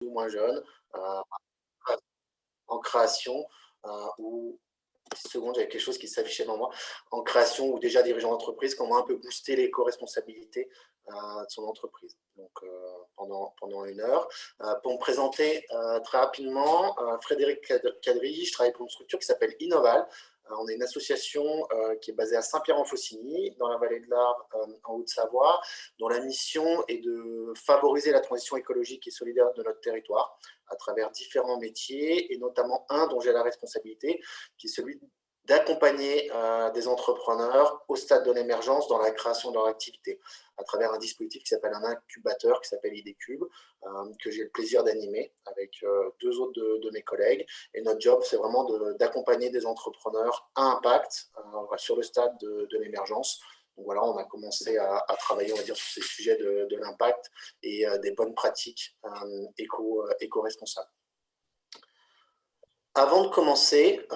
ou moins jeunes, en création ou 10 secondes, j'avais quelque chose qui s'affichait devant moi, en création ou déjà dirigeant d'entreprise, comment un peu booster l'éco-responsabilité de son entreprise. Donc, pendant 1 heure. Pour me présenter très rapidement, Frédéric Cadry, je travaille pour une structure qui s'appelle Innoval. On est une association qui est basée à Saint-Pierre-en-Faucigny, dans la vallée de l'Arve, en Haute-Savoie, dont la mission est de favoriser la transition écologique et solidaire de notre territoire à travers différents métiers, et notamment un dont j'ai la responsabilité, qui est celui d'accompagner des entrepreneurs au stade de l'émergence dans la création de leur activité, à travers un dispositif qui s'appelle un incubateur, qui s'appelle IDCube, que j'ai le plaisir d'animer avec 2 autres de mes collègues. Et notre job, c'est vraiment d'accompagner des entrepreneurs à impact sur le stade de l'émergence. Donc voilà, on a commencé à travailler, on va dire, sur ces sujets de l'impact et des bonnes pratiques éco-responsables. Avant de commencer,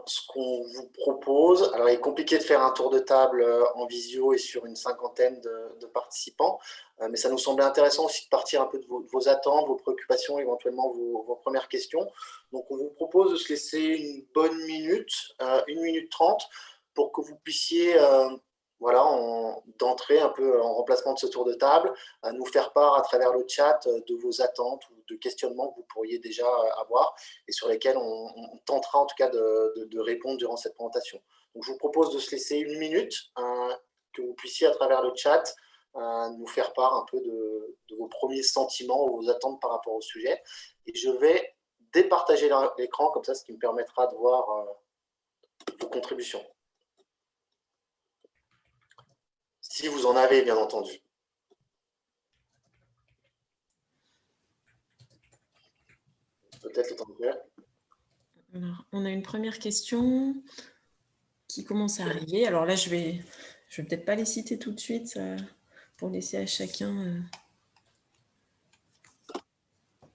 ce qu'on vous propose, alors il est compliqué de faire un tour de table en visio et sur une cinquantaine de participants, mais ça nous semblait intéressant aussi de partir un peu de vos attentes, vos préoccupations, éventuellement vos premières questions. Donc on vous propose de se laisser une bonne minute, 1 minute 30, pour que vous puissiez, voilà, d'entrer un peu en remplacement de ce tour de table, à nous faire part à travers le chat de vos attentes ou de questionnements que vous pourriez déjà avoir et sur lesquels on tentera en tout cas de répondre durant cette présentation. Donc je vous propose de se laisser 1 minute, que vous puissiez à travers le chat nous faire part un peu de vos premiers sentiments ou vos attentes par rapport au sujet. Et je vais départager l'écran comme ça, ce qui me permettra de voir vos contributions. Si vous en avez, bien entendu. Peut-être le temps de faire. Alors, on a une première question qui commence à arriver. Alors là, je vais peut-être pas les citer tout de suite pour laisser à chacun.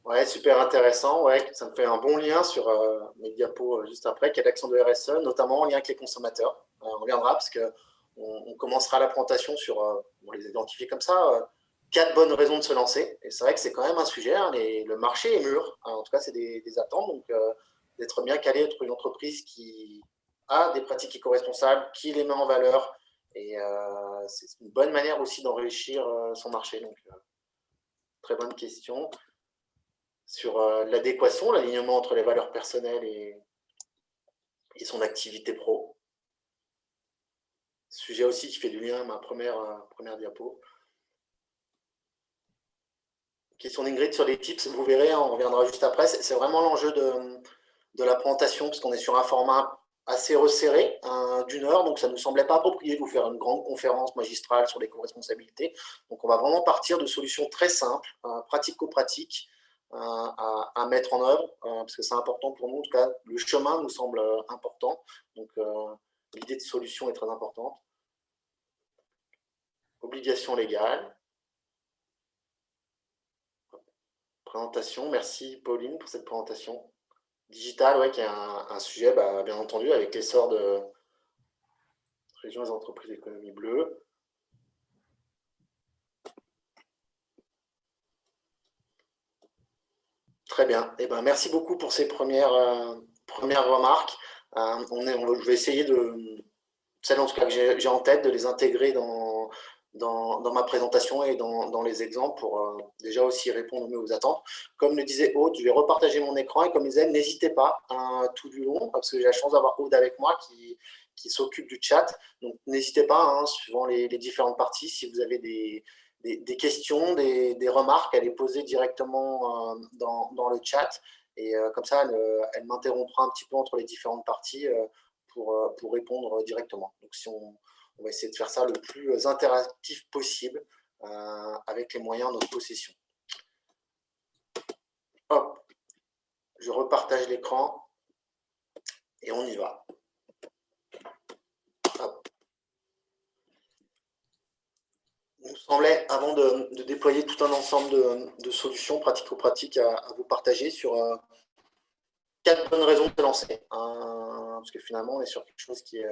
Ouais, super intéressant. Ouais, ça me fait un bon lien sur mes diapos juste après, qui est l'action de RSE, notamment en lien avec les consommateurs. On reviendra parce que on commencera la présentation sur, on les identifier comme ça, 4 bonnes raisons de se lancer. Et c'est vrai que c'est quand même un sujet. Hein, le marché est mûr. Hein, en tout cas, c'est des attentes. Donc, d'être bien calé entre une entreprise qui a des pratiques éco-responsables, qui les met en valeur. Et c'est une bonne manière aussi d'enrichir son marché. Donc, très bonne question. Sur l'adéquation, l'alignement entre les valeurs personnelles et son activité pro. Sujet aussi qui fait du lien à ma première diapo. Question d'Ingrid sur les tips, vous verrez, on reviendra juste après. C'est vraiment l'enjeu de la présentation, parce qu'on est sur un format assez resserré, d'1 heure, donc ça ne nous semblait pas approprié de vous faire une grande conférence magistrale sur l'éco-responsabilité. Donc on va vraiment partir de solutions très simples, pratico-pratiques, à mettre en œuvre, parce que c'est important pour nous. En tout cas, le chemin nous semble important. Donc, l'idée de solution est très importante. Obligation légale. Présentation. Merci, Pauline, pour cette présentation. Digital, ouais, qui est un sujet, bien entendu, avec l'essor de régions des entreprises d'économie bleue. Très bien. Eh ben, merci beaucoup pour ces premières remarques. Je vais essayer celles en tout cas que j'ai en tête, de les intégrer dans ma présentation et dans les exemples pour déjà aussi répondre aux attentes. Comme le disait Aude, je vais repartager mon écran et comme disait, n'hésitez pas tout du long, parce que j'ai la chance d'avoir Aude avec moi qui s'occupe du chat. Donc n'hésitez pas, hein, suivant les différentes parties, si vous avez des questions, des remarques, à les poser directement dans le chat. Et comme ça, elle m'interrompra un petit peu entre les différentes parties pour répondre directement. Donc, on va essayer de faire ça le plus interactif possible avec les moyens à notre possession. Hop, je repartage l'écran et on y va. Hop. Il nous semblait, avant de déployer tout un ensemble de solutions pratico-pratiques à vous partager sur 4 bonnes raisons de se lancer. Parce que finalement, on est sur quelque chose qui est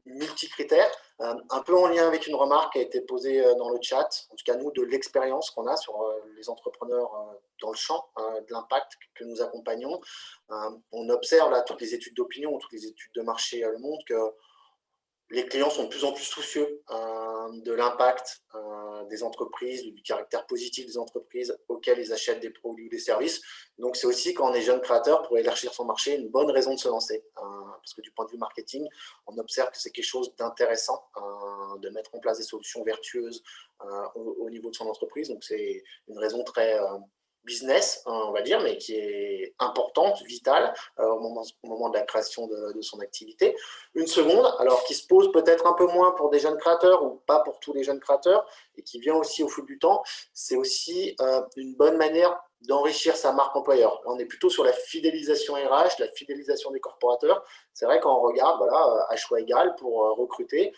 multicritères, un peu en lien avec une remarque qui a été posée dans le chat, en tout cas nous, de l'expérience qu'on a sur les entrepreneurs dans le champ de l'impact que nous accompagnons. On observe là toutes les études d'opinion, toutes les études de marché le montrent que les clients sont de plus en plus soucieux de l'impact des entreprises, du caractère positif des entreprises auxquelles ils achètent des produits ou des services. Donc, c'est aussi, quand on est jeune créateur, pour élargir son marché, une bonne raison de se lancer. Parce que du point de vue marketing, on observe que c'est quelque chose d'intéressant de mettre en place des solutions vertueuses au niveau de son entreprise. Donc, c'est une raison très business, on va dire, mais qui est importante, vitale au moment de la création de son activité. Une seconde, alors qui se pose peut-être un peu moins pour des jeunes créateurs ou pas pour tous les jeunes créateurs et qui vient aussi au fil du temps, c'est aussi une bonne manière d'enrichir sa marque employeur. On est plutôt sur la fidélisation RH, la fidélisation des corporateurs. C'est vrai quand on regarde, voilà, à choix égal pour recruter,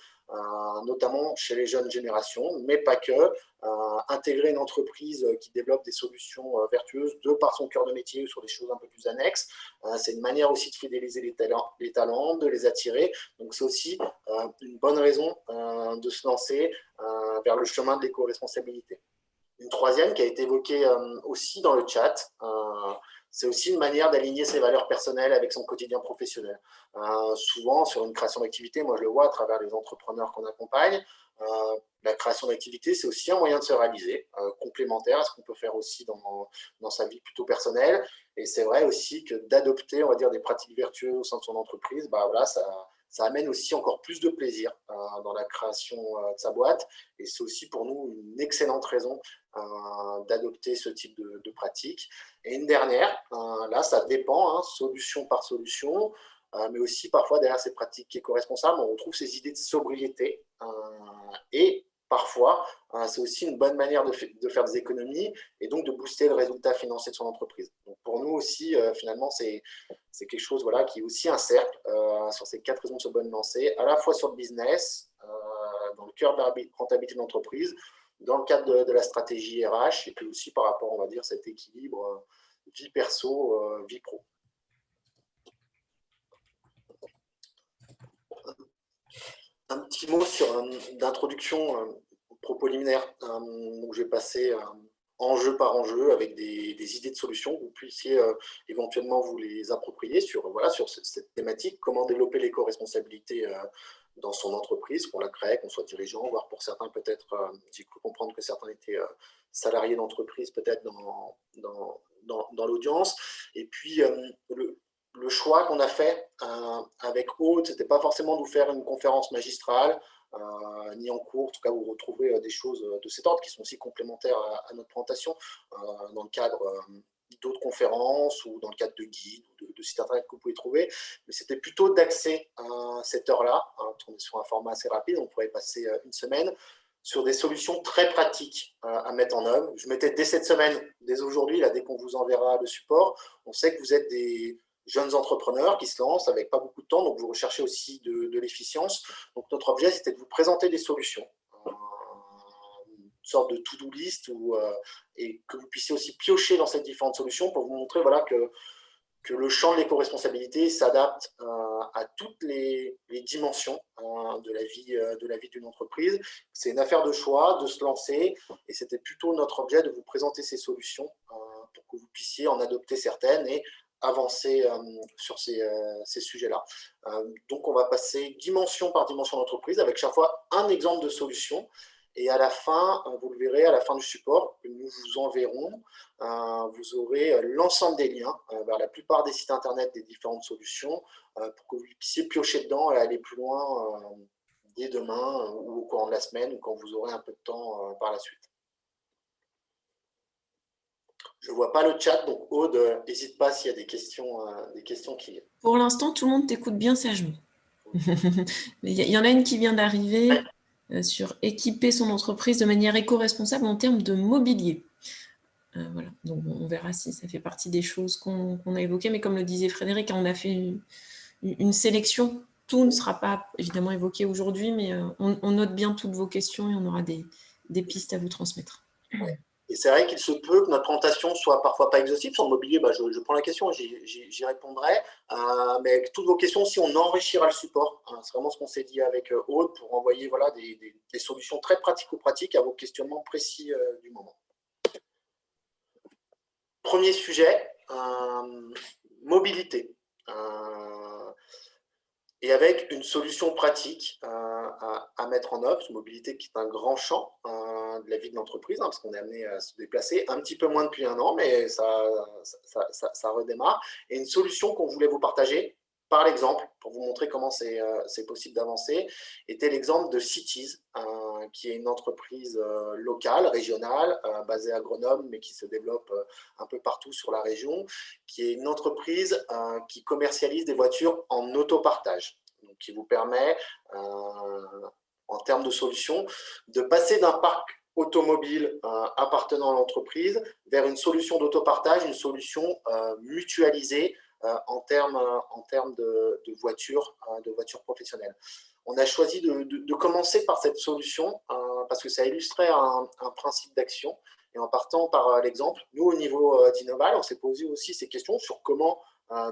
notamment chez les jeunes générations, mais pas que. Intégrer une entreprise qui développe des solutions vertueuses de par son cœur de métier ou sur des choses un peu plus annexes, c'est une manière aussi de fidéliser les talents, de les attirer. Donc c'est aussi une bonne raison de se lancer vers le chemin de l'éco-responsabilité. Une troisième qui a été évoquée aussi dans le chat, c'est aussi une manière d'aligner ses valeurs personnelles avec son quotidien professionnel. Souvent, sur une création d'activité, moi je le vois à travers les entrepreneurs qu'on accompagne, la création d'activité, c'est aussi un moyen de se réaliser, complémentaire à ce qu'on peut faire aussi dans sa vie plutôt personnelle. Et c'est vrai aussi que d'adopter, on va dire, des pratiques vertueuses au sein de son entreprise, bah voilà, ça amène aussi encore plus de plaisir dans la création de sa boîte. Et c'est aussi pour nous une excellente raison d'adopter ce type de pratique. Et une dernière, là, ça dépend, solution par solution, mais aussi parfois derrière ces pratiques éco-responsables, on retrouve ces idées de sobriété. Et parfois, c'est aussi une bonne manière de faire des économies et donc de booster le résultat financier de son entreprise. Donc pour nous aussi, finalement, c'est quelque chose voilà, qui est aussi un cercle sur ces 4 raisons de se bonne lancer, à la fois sur le business, dans le cœur de la rentabilité de l'entreprise, dans le cadre de la stratégie RH, et puis aussi par rapport, on va dire, cet équilibre vie perso, vie pro. Un petit mot d'introduction, propos liminaire, où j'ai passé enjeu par enjeu avec des idées de solutions, vous puissiez éventuellement vous les approprier sur cette thématique, comment développer l'éco-responsabilité dans son entreprise, qu'on la crée, qu'on soit dirigeant, voire pour certains peut-être, j'ai cru comprendre que certains étaient salariés d'entreprise peut-être dans l'audience. Et puis le choix qu'on a fait avec Aude, ce n'était pas forcément de vous faire une conférence magistrale, ni en cours, en tout cas vous retrouverez des choses de cet ordre qui sont aussi complémentaires à notre présentation dans le cadre d'autres conférences ou dans le cadre de guides ou de sites internet que vous pouvez trouver, mais c'était plutôt d'axer cette heure-là, on est sur un format assez rapide, on pourrait passer une semaine sur des solutions très pratiques à mettre en œuvre. Je mettais dès cette semaine, dès aujourd'hui, là, dès qu'on vous enverra le support, on sait que vous êtes des jeunes entrepreneurs qui se lancent avec pas beaucoup de temps, donc vous recherchez aussi de l'efficience. Donc notre objet, c'était de vous présenter des solutions, une sorte de to-do list et que vous puissiez aussi piocher dans ces différentes solutions pour vous montrer voilà, que le champ de l'éco-responsabilité s'adapte à toutes les dimensions de la vie d'une entreprise. C'est une affaire de choix, de se lancer, et c'était plutôt notre objet de vous présenter ces solutions pour que vous puissiez en adopter certaines et avancer sur ces sujets-là. Donc, on va passer dimension par dimension d'entreprise avec chaque fois un exemple de solution. Et à la fin, vous le verrez, à la fin du support que nous vous enverrons, vous aurez l'ensemble des liens vers la plupart des sites internet des différentes solutions pour que vous puissiez piocher dedans et aller plus loin dès demain ou au courant de la semaine ou quand vous aurez un peu de temps par la suite. Je ne vois pas le chat, donc Aude, n'hésite pas s'il y a des questions qui viennent. Pour l'instant, tout le monde t'écoute bien sagement. Il y en a une qui vient d'arriver sur équiper son entreprise de manière éco-responsable en termes de mobilier. Voilà. Donc, on verra si ça fait partie des choses qu'on a évoquées, mais comme le disait Frédéric, on a fait une sélection. Tout ne sera pas évidemment évoqué aujourd'hui, mais on note bien toutes vos questions et on aura des pistes à vous transmettre. Ouais. Et c'est vrai qu'il se peut que notre présentation soit parfois pas exhaustive. Sur le mobilier, je prends la question, j'y répondrai. Mais avec toutes vos questions, si on enrichira le support, c'est vraiment ce qu'on s'est dit avec Aude, pour envoyer voilà, des solutions très pratico-pratiques à vos questionnements précis du moment. Premier sujet, mobilité. Et avec une solution pratique à mettre en œuvre, mobilité qui est un grand champ de la vie de l'entreprise, parce qu'on est amené à se déplacer, un petit peu moins depuis un an, mais ça redémarre. Et une solution qu'on voulait vous partager, par l'exemple, pour vous montrer comment c'est possible d'avancer, était l'exemple de Cities, qui est une entreprise locale, régionale, basée à Grenoble, mais qui se développe un peu partout sur la région, qui est une entreprise qui commercialise des voitures en autopartage, donc qui vous permet, en termes de solutions, de passer d'un parc automobile appartenant à l'entreprise vers une solution d'autopartage, une solution mutualisée en termes de voitures professionnelles. On a choisi de commencer par cette solution parce que ça illustrait un principe d'action. Et en partant par l'exemple, nous, au niveau d'Innoval, on s'est posé aussi ces questions sur comment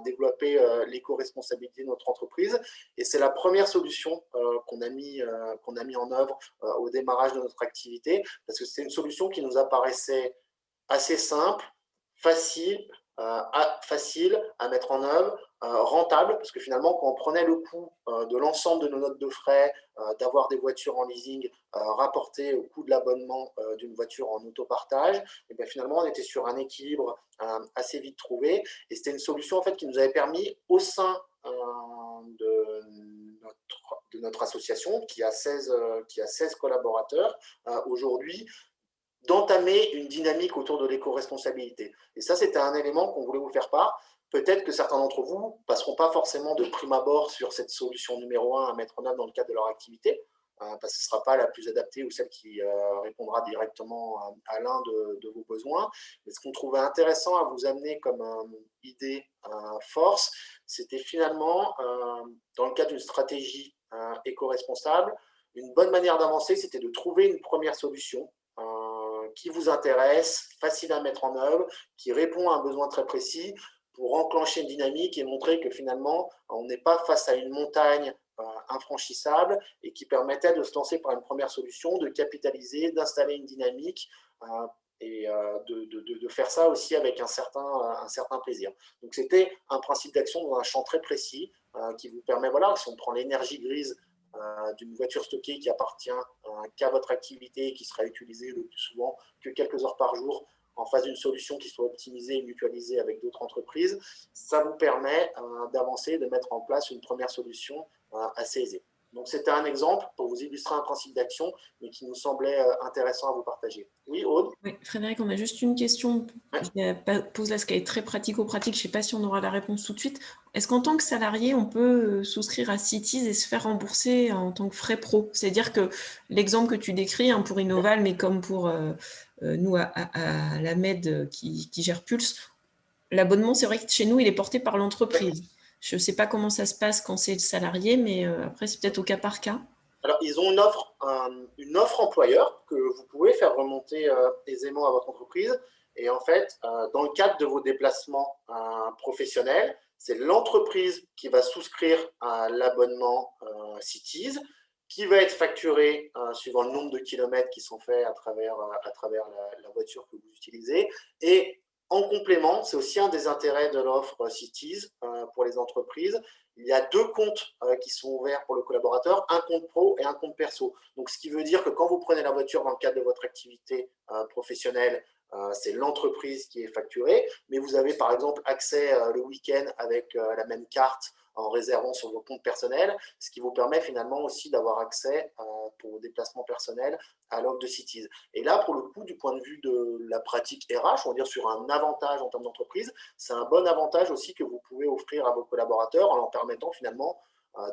développer l'éco-responsabilité de notre entreprise. Et c'est la première solution qu'on a mis en œuvre au démarrage de notre activité, parce que c'est une solution qui nous apparaissait assez simple, facile à mettre en œuvre, rentable, parce que finalement, quand on prenait le coût de l'ensemble de nos notes de frais, d'avoir des voitures en leasing rapportées au coût de l'abonnement d'une voiture en autopartage, et bien finalement, on était sur un équilibre assez vite trouvé. Et c'était une solution en fait, qui nous avait permis, au sein de notre association, qui a 16 collaborateurs aujourd'hui, d'entamer une dynamique autour de l'éco-responsabilité. Et ça, c'était un élément qu'on voulait vous faire part. Peut-être que certains d'entre vous ne passeront pas forcément de prime abord sur cette solution numéro 1 à mettre en œuvre dans le cadre de leur activité, parce que ce ne sera pas la plus adaptée ou celle qui répondra directement à l'un de vos besoins. Mais ce qu'on trouvait intéressant à vous amener comme idée force, c'était finalement, dans le cadre d'une stratégie éco-responsable, une bonne manière d'avancer, c'était de trouver une première solution qui vous intéresse, facile à mettre en œuvre, qui répond à un besoin très précis, pour enclencher une dynamique et montrer que finalement, on n'est pas face à une montagne infranchissable et qui permettait de se lancer par une première solution, de capitaliser, d'installer une dynamique et de faire ça aussi avec un certain plaisir. Donc c'était un principe d'action dans un champ très précis qui vous permet, voilà, si on prend l'énergie grise d'une voiture stockée qui appartient qu'à votre activité et qui sera utilisée le plus souvent que quelques heures par jour en face d'une solution qui soit optimisée et mutualisée avec d'autres entreprises, ça vous permet d'avancer, de mettre en place une première solution assez aisée. Donc, c'était un exemple pour vous illustrer un principe d'action, mais qui nous semblait intéressant à vous partager. Oui, Aude ? Oui, Frédéric, on a juste une question. Je pose là ce qui est très pratico-pratique. Je ne sais pas si on aura la réponse tout de suite. Est-ce qu'en tant que salarié, on peut souscrire à Cities et se faire rembourser en tant que frais pro? C'est-à-dire que l'exemple que tu décris pour Innoval, mais comme pour nous à la MED qui gère Pulse, l'abonnement, c'est vrai que chez nous, il est porté par l'entreprise. Je ne sais pas comment ça se passe quand c'est le salarié, mais après, c'est peut-être au cas par cas. Alors, ils ont une offre employeur que vous pouvez faire remonter aisément à votre entreprise. Et en fait, dans le cadre de vos déplacements professionnels, c'est l'entreprise qui va souscrire à l'abonnement Cities, qui va être facturé suivant le nombre de kilomètres qui sont faits à travers la voiture que vous utilisez. Et en complément, c'est aussi un des intérêts de l'offre Cities pour les entreprises. Il y a 2 comptes qui sont ouverts pour le collaborateur, un compte pro et un compte perso. Donc, ce qui veut dire que quand vous prenez la voiture dans le cadre de votre activité professionnelle, c'est l'entreprise qui est facturée, mais vous avez par exemple accès le week-end avec la même carte en réservant sur vos comptes personnels, ce qui vous permet finalement aussi d'avoir accès pour vos déplacements personnels à l'offre de Cities. Et là, pour le coup, du point de vue de la pratique RH, on va dire sur un avantage en termes d'entreprise, c'est un bon avantage aussi que vous pouvez offrir à vos collaborateurs en leur permettant finalement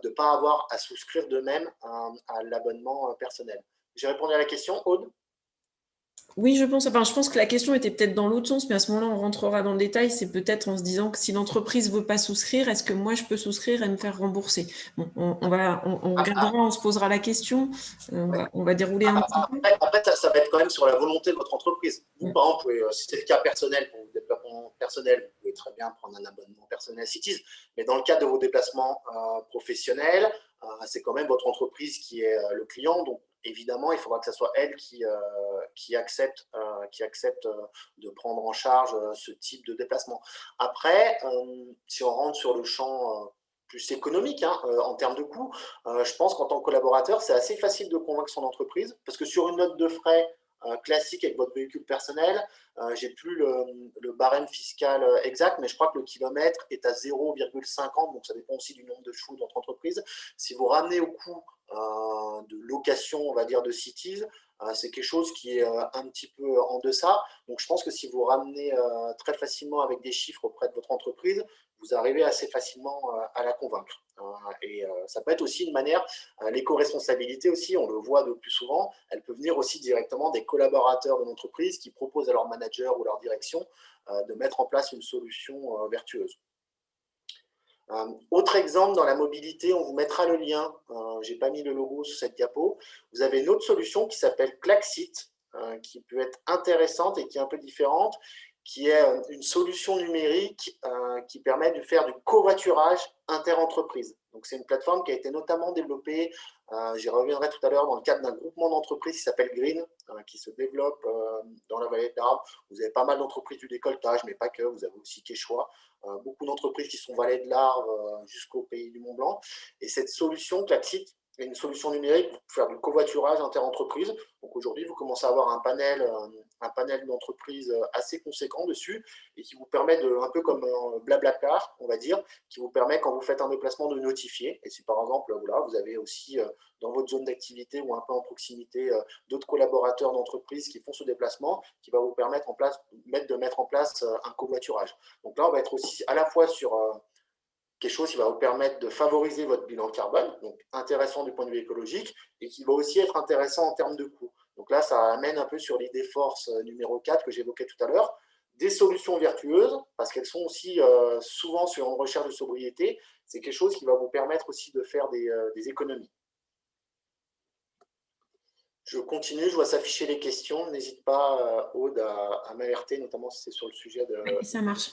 de ne pas avoir à souscrire d'eux-mêmes à l'abonnement personnel. J'ai répondu à la question, Aude ? Oui, je pense que la question était peut-être dans l'autre sens, mais à ce moment-là, on rentrera dans le détail. C'est peut-être en se disant que si l'entreprise ne veut pas souscrire, est-ce que moi, je peux souscrire et me faire rembourser? Bon, on regardera, on se posera la question. On va dérouler un petit peu. Après ça va être quand même sur la volonté de votre entreprise. Vous, par exemple, si c'est le cas personnel, pour vos déplacements personnels, vous pouvez très bien prendre un abonnement personnel Cities, mais dans le cadre de vos déplacements professionnels, c'est quand même votre entreprise qui est le client, donc évidemment, il faudra que ce soit elle qui accepte de prendre en charge ce type de déplacement. Après, si on rentre sur le champ plus économique en termes de coûts, je pense qu'en tant que collaborateur, c'est assez facile de convaincre son entreprise parce que sur une note de frais classique avec votre véhicule personnel, j'ai plus le barème fiscal exact, mais je crois que le kilomètre est à 0,50, donc ça dépend aussi du nombre de chevaux de votre entreprise. Si vous ramenez au coût de location, on va dire, de Cities, c'est quelque chose qui est un petit peu en deçà. Donc je pense que si vous ramenez très facilement avec des chiffres auprès de votre entreprise, vous arrivez assez facilement à la convaincre. Et ça peut être aussi une manière, l'éco-responsabilité aussi, on le voit de plus souvent, elle peut venir aussi directement des collaborateurs de l'entreprise qui proposent à leur manager ou leur direction de mettre en place une solution vertueuse. Autre exemple dans la mobilité, on vous mettra le lien, je n'ai pas mis le logo sur cette diapo, vous avez une autre solution qui s'appelle Klaxit, qui peut être intéressante et qui est un peu différente, qui est une solution numérique qui permet de faire du covoiturage interentreprise. Donc c'est une plateforme qui a été notamment développée, j'y reviendrai tout à l'heure, dans le cadre d'un groupement d'entreprises qui s'appelle Green, qui se développe dans la vallée de l'Arve. Vous avez pas mal d'entreprises du décolletage, mais pas que, vous avez aussi Quechua, beaucoup d'entreprises qui sont vallées de l'Arve jusqu'au pays du Mont-Blanc. Et cette solution, Klaxit, est une solution numérique pour faire du covoiturage interentreprise. Donc aujourd'hui, vous commencez à avoir un panel d'entreprises assez conséquent dessus et qui vous permet de, un peu comme Blablacar, on va dire, qui vous permet quand vous faites un déplacement de notifier. Et si par exemple, voilà, vous avez aussi dans votre zone d'activité ou un peu en proximité d'autres collaborateurs d'entreprise qui font ce déplacement, qui va vous permettre de mettre en place un covoiturage. Donc là, on va être aussi à la fois sur quelque chose qui va vous permettre de favoriser votre bilan carbone, donc intéressant du point de vue écologique, et qui va aussi être intéressant en termes de coût. Donc là, ça amène un peu sur l'idée force numéro 4 que j'évoquais tout à l'heure, des solutions vertueuses, parce qu'elles sont aussi souvent sur une recherche de sobriété, c'est quelque chose qui va vous permettre aussi de faire des économies. Je continue, je vois s'afficher les questions. N'hésite pas, Aude, à m'alerter, notamment si c'est sur le sujet de... Oui, ça marche.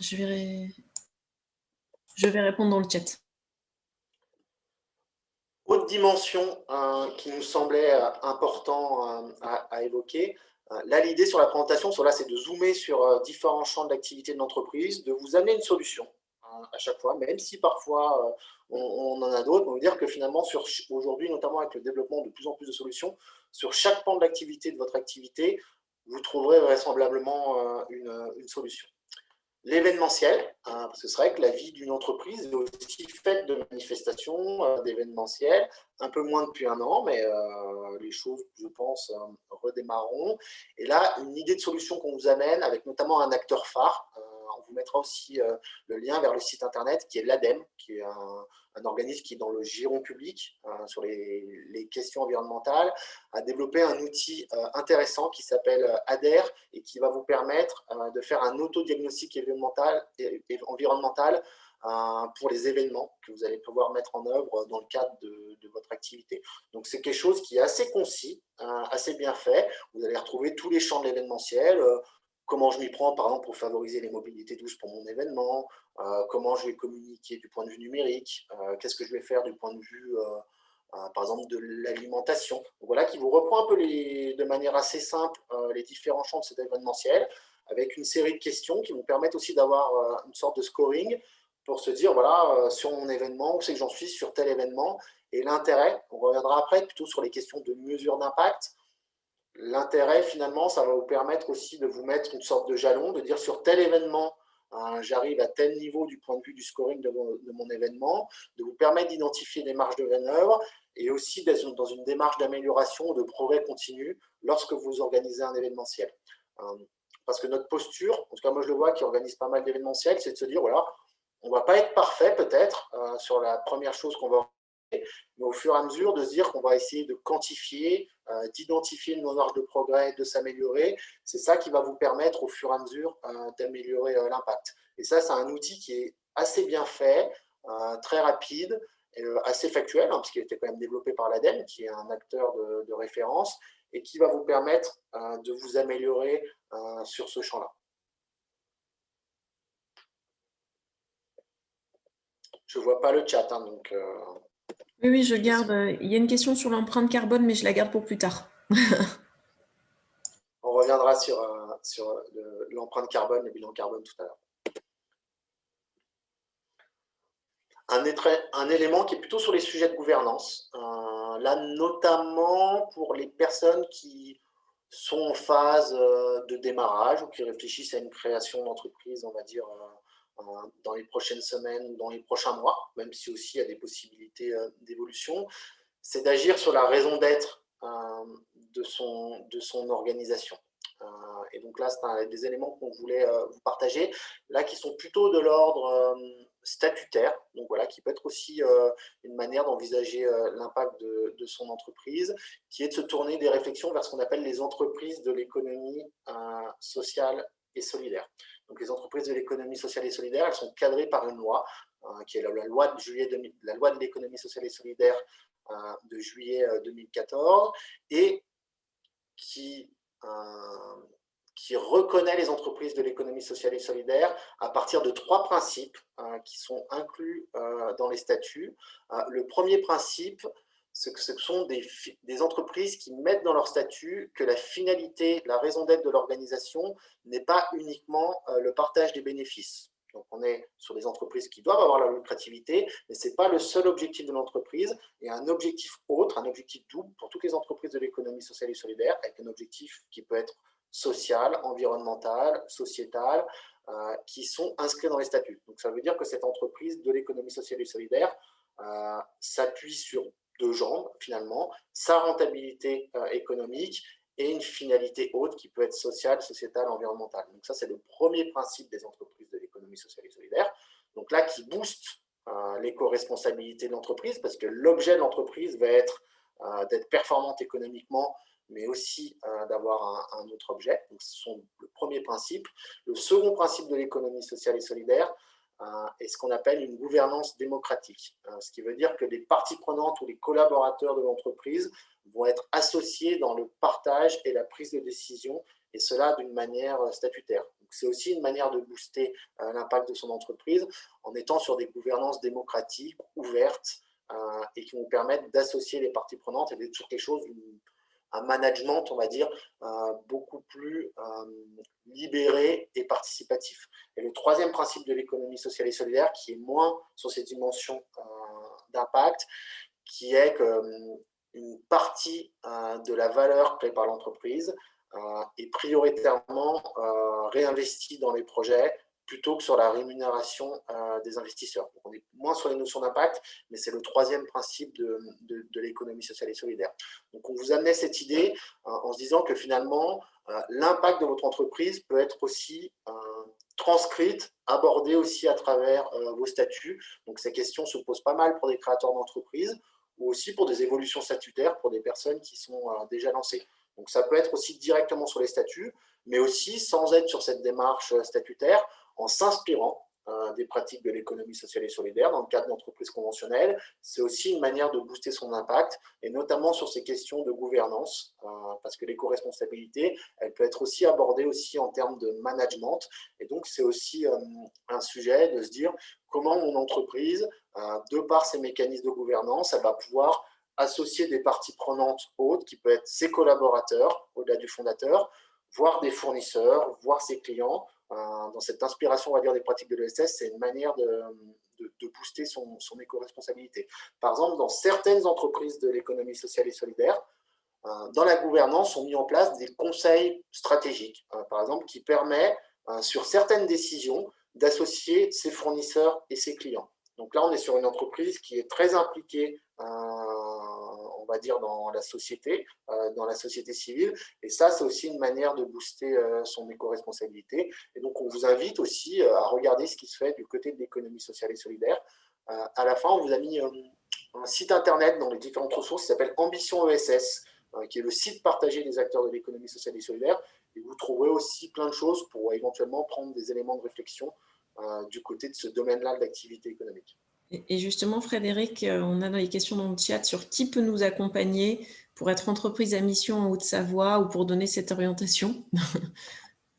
Je vais répondre dans le chat. Autre dimension qui nous semblait important à évoquer, là l'idée sur la présentation, c'est de zoomer sur différents champs d'activité de l'entreprise, de vous amener une solution à chaque fois, même si parfois on en a d'autres, on veut dire que finalement aujourd'hui, notamment avec le développement de plus en plus de solutions, sur chaque pan de l'activité de votre activité, vous trouverez vraisemblablement une solution. L'événementiel, parce que c'est vrai que la vie d'une entreprise est aussi faite de manifestations, d'événementiels, un peu moins depuis un an, mais les choses, je pense, redémarreront. Et là, une idée de solution qu'on vous amène, avec notamment un acteur phare, on vous mettra aussi le lien vers le site internet qui est l'ADEME, qui est un organisme qui est dans le giron public sur les questions environnementales, a développé un outil intéressant qui s'appelle ADER et qui va vous permettre de faire un autodiagnostic environnemental pour les événements que vous allez pouvoir mettre en œuvre dans le cadre de votre activité. Donc c'est quelque chose qui est assez concis, assez bien fait. Vous allez retrouver tous les champs de l'événementiel, comment je m'y prends par exemple pour favoriser les mobilités douces pour mon événement, comment je vais communiquer du point de vue numérique, qu'est-ce que je vais faire du point de vue par exemple de l'alimentation. Voilà, qui vous reprend un peu de manière assez simple les différents champs de cet événementiel, avec une série de questions qui vous permettent aussi d'avoir une sorte de scoring pour se dire, voilà, sur mon événement, où c'est que j'en suis sur tel événement, et l'intérêt, on reviendra après plutôt sur les questions de mesure d'impact. L'intérêt, finalement, ça va vous permettre aussi de vous mettre une sorte de jalon, de dire sur tel événement, j'arrive à tel niveau du point de vue du scoring de mon événement, de vous permettre d'identifier des marges de manœuvre et aussi d'être dans une démarche d'amélioration, de progrès continu lorsque vous organisez un événementiel. Parce que notre posture, en tout cas moi je le vois qui organise pas mal d'événementiels, c'est de se dire, voilà, on ne va pas être parfait peut-être sur la première chose qu'on va organiser, mais au fur et à mesure de se dire qu'on va essayer de quantifier, d'identifier nos marges de progrès, de s'améliorer. C'est ça qui va vous permettre au fur et à mesure d'améliorer l'impact. Et ça, c'est un outil qui est assez bien fait, très rapide, assez factuel, hein, puisqu'il a été quand même développé par l'ADEME, qui est un acteur de référence, et qui va vous permettre de vous améliorer sur ce champ-là. Je ne vois pas le chat, hein, donc… Oui, je garde. Il y a une question sur l'empreinte carbone, mais je la garde pour plus tard. On reviendra sur l'empreinte carbone, le bilan carbone tout à l'heure. Un élément qui est plutôt sur les sujets de gouvernance, là notamment pour les personnes qui sont en phase de démarrage ou qui réfléchissent à une création d'entreprise, on va dire, dans les prochaines semaines ou dans les prochains mois, même si aussi il y a des possibilités d'évolution, c'est d'agir sur la raison d'être de son organisation. Et donc là, c'est des éléments qu'on voulait vous partager, là qui sont plutôt de l'ordre statutaire, donc voilà, qui peut être aussi une manière d'envisager l'impact de son entreprise, qui est de se tourner des réflexions vers ce qu'on appelle les entreprises de l'économie sociale et solidaire. Donc les entreprises de l'économie sociale et solidaire, elles sont cadrées par une loi, qui est la loi de l'économie sociale et solidaire de juillet 2014, et qui reconnaît les entreprises de l'économie sociale et solidaire à partir de 3 principes qui sont inclus dans les statuts. Le premier principe, ce sont des entreprises qui mettent dans leur statut que la finalité, la raison d'être de l'organisation n'est pas uniquement le partage des bénéfices. Donc, on est sur des entreprises qui doivent avoir la lucrativité, mais ce n'est pas le seul objectif de l'entreprise. Il y a un objectif autre, un objectif double pour toutes les entreprises de l'économie sociale et solidaire, avec un objectif qui peut être social, environnemental, sociétal, qui sont inscrits dans les statuts. Donc, ça veut dire que cette entreprise de l'économie sociale et solidaire s'appuie sur 2 jambes, finalement, sa rentabilité économique et une finalité haute qui peut être sociale, sociétale, environnementale. Donc ça, c'est le premier principe des entreprises de l'économie sociale et solidaire. Donc là, qui booste l'éco-responsabilité de l'entreprise, parce que l'objet de l'entreprise va être d'être performante économiquement, mais aussi d'avoir un autre objet. Donc, ce sont le premier principe. Le second principe de l'économie sociale et solidaire est ce qu'on appelle une gouvernance démocratique. Ce qui veut dire que les parties prenantes ou les collaborateurs de l'entreprise vont être associés dans le partage et la prise de décision, et cela d'une manière statutaire. C'est aussi une manière de booster l'impact de son entreprise en étant sur des gouvernances démocratiques, ouvertes, et qui vont permettre d'associer les parties prenantes et d'être sur quelque chose, un management, on va dire, beaucoup plus libéré et participatif. Et le troisième principe de l'économie sociale et solidaire, qui est moins sur cette dimension d'impact, qui est qu'une partie de la valeur créée par l'entreprise est prioritairement réinvestie dans les projets plutôt que sur la rémunération des investisseurs. Donc on est moins sur les notions d'impact, mais c'est le troisième principe de l'économie sociale et solidaire. Donc on vous amenait cette idée en se disant que finalement, l'impact de votre entreprise peut être aussi transcrite, abordée aussi à travers vos statuts. Donc ces questions se posent pas mal pour des créateurs d'entreprises ou aussi pour des évolutions statutaires pour des personnes qui sont déjà lancées. Donc ça peut être aussi directement sur les statuts, mais aussi sans être sur cette démarche statutaire, en s'inspirant des pratiques de l'économie sociale et solidaire dans le cadre d'entreprises conventionnelles. C'est aussi une manière de booster son impact, et notamment sur ces questions de gouvernance, parce que l'éco-responsabilité, elle peut être aussi abordée aussi en termes de management, et donc c'est aussi un sujet de se dire comment mon entreprise, de par ses mécanismes de gouvernance, elle va pouvoir associer des parties prenantes autres, qui peuvent être ses collaborateurs, au-delà du fondateur, voire des fournisseurs, voire ses clients. Dans cette inspiration, on va dire, des pratiques de l'ESS, c'est une manière de booster son éco-responsabilité. Par exemple, dans certaines entreprises de l'économie sociale et solidaire, dans la gouvernance, sont mis en place des conseils stratégiques, par exemple, qui permettent, sur certaines décisions, d'associer ses fournisseurs et ses clients. Donc là, on est sur une entreprise qui est très impliquée, on va dire, dans la société civile. Et ça, c'est aussi une manière de booster son éco-responsabilité. Et donc, on vous invite aussi à regarder ce qui se fait du côté de l'économie sociale et solidaire, À la fin, on vous a mis un site internet dans les différentes ressources qui s'appelle Ambition ESS, qui est le site partagé des acteurs de l'économie sociale et solidaire. Et vous trouverez aussi plein de choses pour éventuellement prendre des éléments de réflexion du côté de ce domaine-là d'activité économique. Et justement, Frédéric, on a dans les questions dans le chat sur qui peut nous accompagner pour être entreprise à mission en Haute-Savoie ou pour donner cette orientation.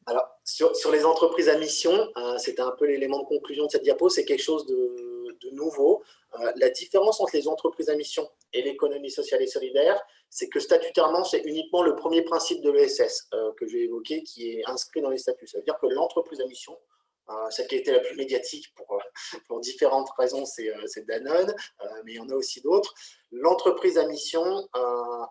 Alors, sur les entreprises à mission, c'était un peu l'élément de conclusion de cette diapo, c'est quelque chose de nouveau. La différence entre les entreprises à mission et l'économie sociale et solidaire, c'est que statutairement, c'est uniquement le premier principe de l'ESS que j'ai évoqué qui est inscrit dans les statuts. Ça veut dire que l'entreprise à mission, celle qui a été la plus médiatique pour différentes raisons, c'est Danone, mais il y en a aussi d'autres. L'entreprise à mission,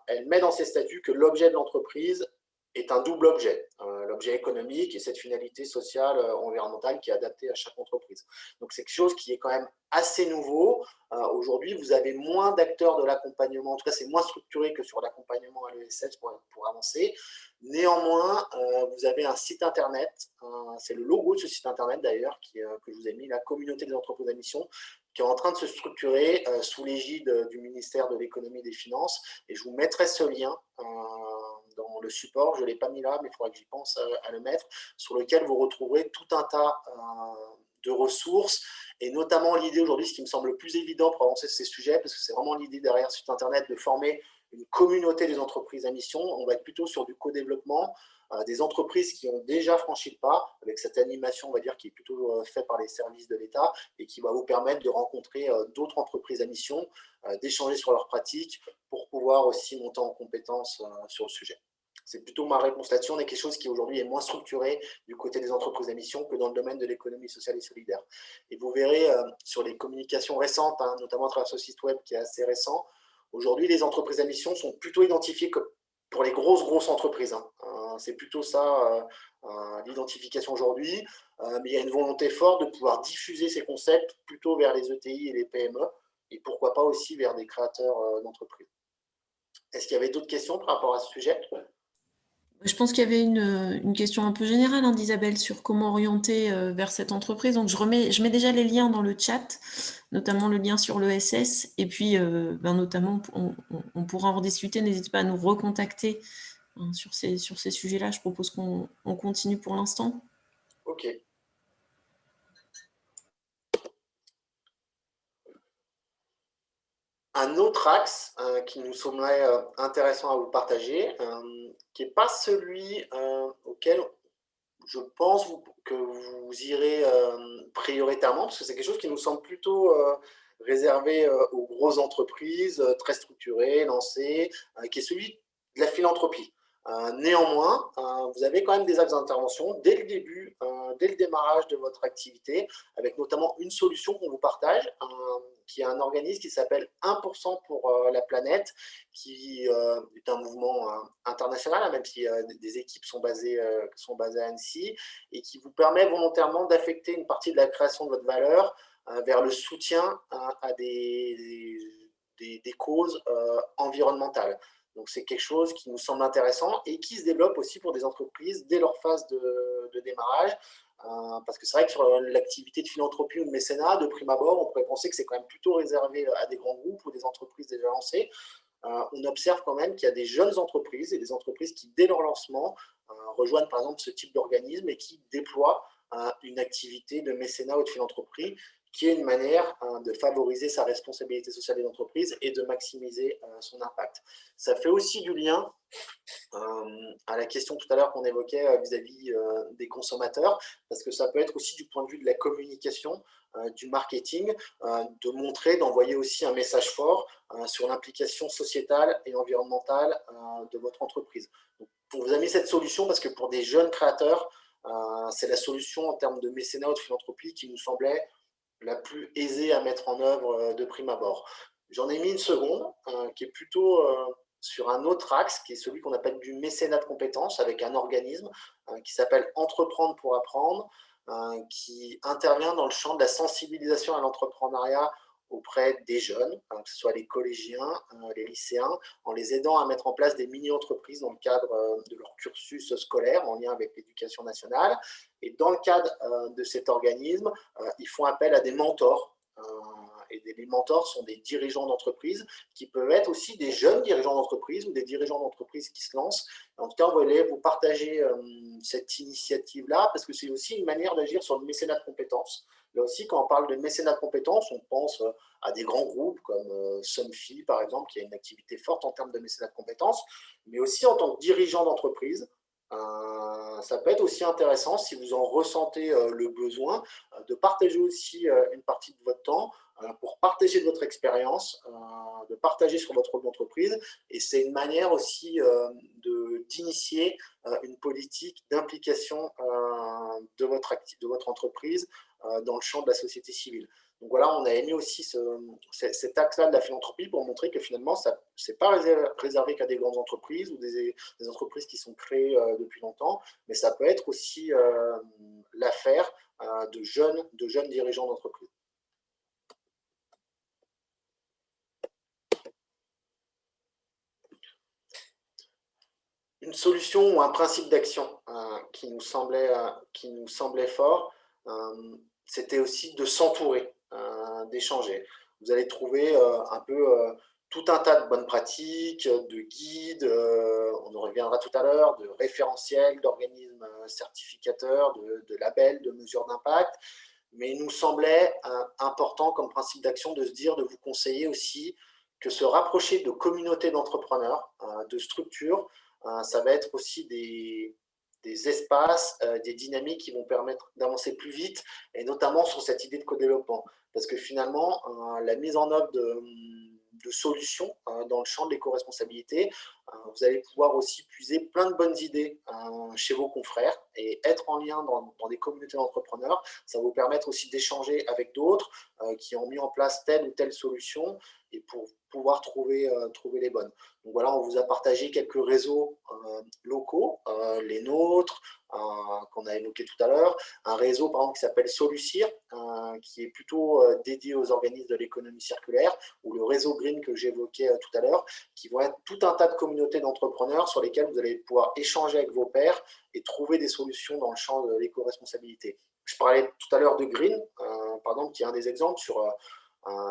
elle met dans ses statuts que l'objet de l'entreprise est un double objet, l'objet économique et cette finalité sociale, environnementale qui est adaptée à chaque entreprise. Donc c'est quelque chose qui est quand même assez nouveau. Aujourd'hui, vous avez moins d'acteurs de l'accompagnement, en tout cas c'est moins structuré que sur l'accompagnement à l'ESS pour avancer. Néanmoins, vous avez un site internet, c'est le logo de ce site internet d'ailleurs que je vous ai mis, la communauté des entreprises à mission, qui est en train de se structurer sous l'égide du ministère de l'économie et des finances. Et je vous mettrai ce lien dans le support. Je ne l'ai pas mis là, mais il faudra que j'y pense à le mettre, sur lequel vous retrouverez tout un tas de ressources, et notamment l'idée aujourd'hui, ce qui me semble le plus évident pour avancer sur ces sujets, parce que c'est vraiment l'idée derrière ce site internet de former une communauté des entreprises à mission. On va être plutôt sur du co-développement, des entreprises qui ont déjà franchi le pas, avec cette animation, on va dire, qui est plutôt faite par les services de l'État et qui va vous permettre de rencontrer d'autres entreprises à mission, d'échanger sur leurs pratiques pour pouvoir aussi monter en compétences sur le sujet. C'est plutôt ma réponse là-dessus. On est quelque chose qui aujourd'hui est moins structuré du côté des entreprises à mission que dans le domaine de l'économie sociale et solidaire. Et vous verrez sur les communications récentes, notamment à travers ce site web qui est assez récent, aujourd'hui les entreprises à mission sont plutôt identifiées comme pour les grosses entreprises. C'est plutôt ça l'identification aujourd'hui, mais il y a une volonté forte de pouvoir diffuser ces concepts plutôt vers les ETI et les PME, et pourquoi pas aussi vers des créateurs d'entreprises. Est-ce qu'il y avait d'autres questions par rapport à ce sujet ? Je pense qu'il y avait une question un peu générale d'Isabelle sur comment orienter vers cette entreprise. Donc, je mets déjà les liens dans le chat, notamment le lien sur l'ESS. Et puis, notamment, on pourra en rediscuter. N'hésitez pas à nous recontacter sur ces sujets-là. Je propose qu'on continue pour l'instant. Ok. Un autre axe qui nous semblerait intéressant à vous partager, qui n'est pas celui auquel je pense que vous irez prioritairement, parce que c'est quelque chose qui nous semble plutôt réservé aux grosses entreprises, très structurées, lancées, qui est celui de la philanthropie. Néanmoins, vous avez quand même des axes d'intervention dès le début, dès le démarrage de votre activité, avec notamment une solution qu'on vous partage, qui est un organisme qui s'appelle 1% pour la planète, qui est un mouvement international, même si des équipes sont basées à Annecy, et qui vous permet volontairement d'affecter une partie de la création de votre valeur vers le soutien à des causes environnementales. Donc, c'est quelque chose qui nous semble intéressant et qui se développe aussi pour des entreprises dès leur phase de démarrage. Parce que c'est vrai que sur l'activité de philanthropie ou de mécénat, de prime abord, on pourrait penser que c'est quand même plutôt réservé à des grands groupes ou des entreprises déjà lancées. On observe quand même qu'il y a des jeunes entreprises et des entreprises qui, dès leur lancement, rejoignent par exemple ce type d'organisme et qui déploient une activité de mécénat ou de philanthropie qui est une manière de favoriser sa responsabilité sociale des entreprises et de maximiser son impact. Ça fait aussi du lien à la question tout à l'heure qu'on évoquait vis-à-vis des consommateurs, parce que ça peut être aussi du point de vue de la communication, du marketing, de montrer, d'envoyer aussi un message fort sur l'implication sociétale et environnementale de votre entreprise. Donc, on vous a mis cette solution parce que pour des jeunes créateurs, c'est la solution en termes de mécénat ou de philanthropie qui nous semblait la plus aisée à mettre en œuvre de prime abord. J'en ai mis une seconde qui est plutôt sur un autre axe, qui est celui qu'on appelle du mécénat de compétences, avec un organisme qui s'appelle Entreprendre pour apprendre, qui intervient dans le champ de la sensibilisation à l'entrepreneuriat auprès des jeunes, que ce soit les collégiens, les lycéens, en les aidant à mettre en place des mini-entreprises dans le cadre de leur cursus scolaire, en lien avec l'éducation nationale. Et dans le cadre de cet organisme, ils font appel à des mentors. les mentors sont des dirigeants d'entreprise qui peuvent être aussi des jeunes dirigeants d'entreprise ou des dirigeants d'entreprise qui se lancent. En tout cas, on voulait vous partager cette initiative-là parce que c'est aussi une manière d'agir sur le mécénat de compétences. Là aussi, quand on parle de mécénat de compétences, on pense à des grands groupes comme Somfy, par exemple, qui a une activité forte en termes de mécénat de compétences, mais aussi en tant que dirigeant d'entreprise. Ça peut être aussi intéressant, si vous en ressentez le besoin, de partager aussi une partie de votre temps pour partager de votre expérience, de partager sur votre rôle d'entreprise. Et c'est une manière aussi d'initier une politique d'implication de votre entreprise dans le champ de la société civile. Donc voilà, on a aimé aussi cet axe-là de la philanthropie pour montrer que finalement, ce n'est pas réservé qu'à des grandes entreprises ou des entreprises qui sont créées depuis longtemps, mais ça peut être aussi l'affaire de jeunes dirigeants d'entreprise. Une solution ou un principe d'action qui nous semblait fort, c'était aussi de s'entourer, d'échanger. Vous allez trouver un peu tout un tas de bonnes pratiques, de guides, on en reviendra tout à l'heure, de référentiels, d'organismes certificateurs, de labels, de mesures d'impact. Mais il nous semblait important comme principe d'action de se dire, de vous conseiller aussi que se rapprocher de communautés d'entrepreneurs, de structures, ça va être aussi des espaces, des dynamiques qui vont permettre d'avancer plus vite, et notamment sur cette idée de co-développement. Parce que finalement, la mise en œuvre de solutions dans le champ de l'éco-responsabilité, vous allez pouvoir aussi puiser plein de bonnes idées chez vos confrères et être en lien dans des communautés d'entrepreneurs. Ça va vous permettre aussi d'échanger avec d'autres qui ont mis en place telle ou telle solution et pour pouvoir trouver les bonnes. Donc voilà, on vous a partagé quelques réseaux locaux, les nôtres, qu'on a évoqué tout à l'heure, un réseau par exemple qui s'appelle Solucir, qui est plutôt dédié aux organismes de l'économie circulaire, ou le réseau Green que j'évoquais tout à l'heure, qui vont être tout un tas de communautés d'entrepreneurs sur lesquelles vous allez pouvoir échanger avec vos pairs et trouver des solutions dans le champ de l'éco-responsabilité. Je parlais tout à l'heure de Green, par exemple, qui est un des exemples sur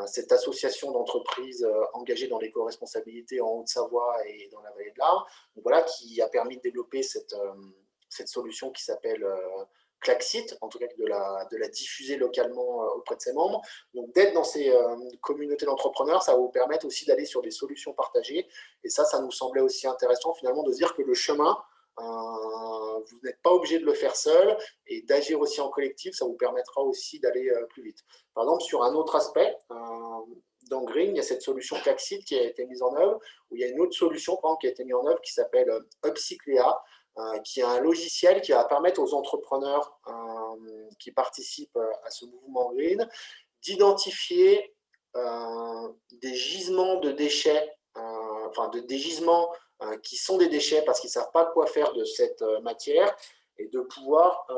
cette association d'entreprises engagées dans l'éco-responsabilité en Haute-Savoie et dans la vallée de l'Arve, voilà, qui a permis de développer cette solution qui s'appelle Klaxit, en tout cas de la diffuser localement auprès de ses membres. Donc d'être dans ces communautés d'entrepreneurs, ça va vous permettre aussi d'aller sur des solutions partagées. Et ça nous semblait aussi intéressant finalement de dire que le chemin, vous n'êtes pas obligé de le faire seul, et d'agir aussi en collectif, ça vous permettra aussi d'aller plus vite. Par exemple, sur un autre aspect, dans Green, il y a cette solution Klaxit qui a été mise en œuvre, où il y a une autre solution par exemple, qui a été mise en œuvre qui s'appelle Upcyclea, qui est un logiciel qui va permettre aux entrepreneurs qui participent à ce mouvement Green d'identifier des gisements de déchets, des gisements qui sont des déchets parce qu'ils ne savent pas quoi faire de cette matière, et de pouvoir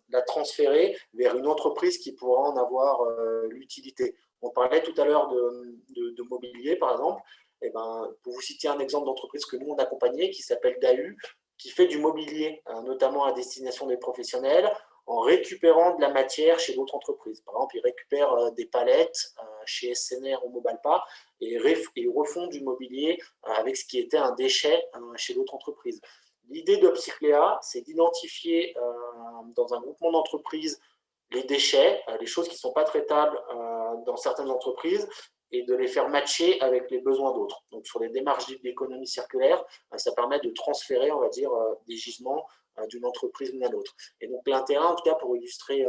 la transférer vers une entreprise qui pourra en avoir l'utilité. On parlait tout à l'heure de mobilier, par exemple. Et pour vous citer un exemple d'entreprise que nous, on accompagnait, qui s'appelle DAU, qui fait du mobilier, notamment à destination des professionnels, en récupérant de la matière chez d'autres entreprises. Par exemple, ils récupèrent des palettes chez SNR ou Mobalpa et ils refont du mobilier avec ce qui était un déchet chez d'autres entreprises. L'idée d'Upcyclea, c'est d'identifier dans un groupement d'entreprises les déchets, les choses qui ne sont pas traitables dans certaines entreprises, et de les faire matcher avec les besoins d'autres. Donc sur les démarches d'économie circulaire, ça permet de transférer, on va dire, des gisements d'une entreprise à l'autre. Et donc l'intérêt, en tout cas pour illustrer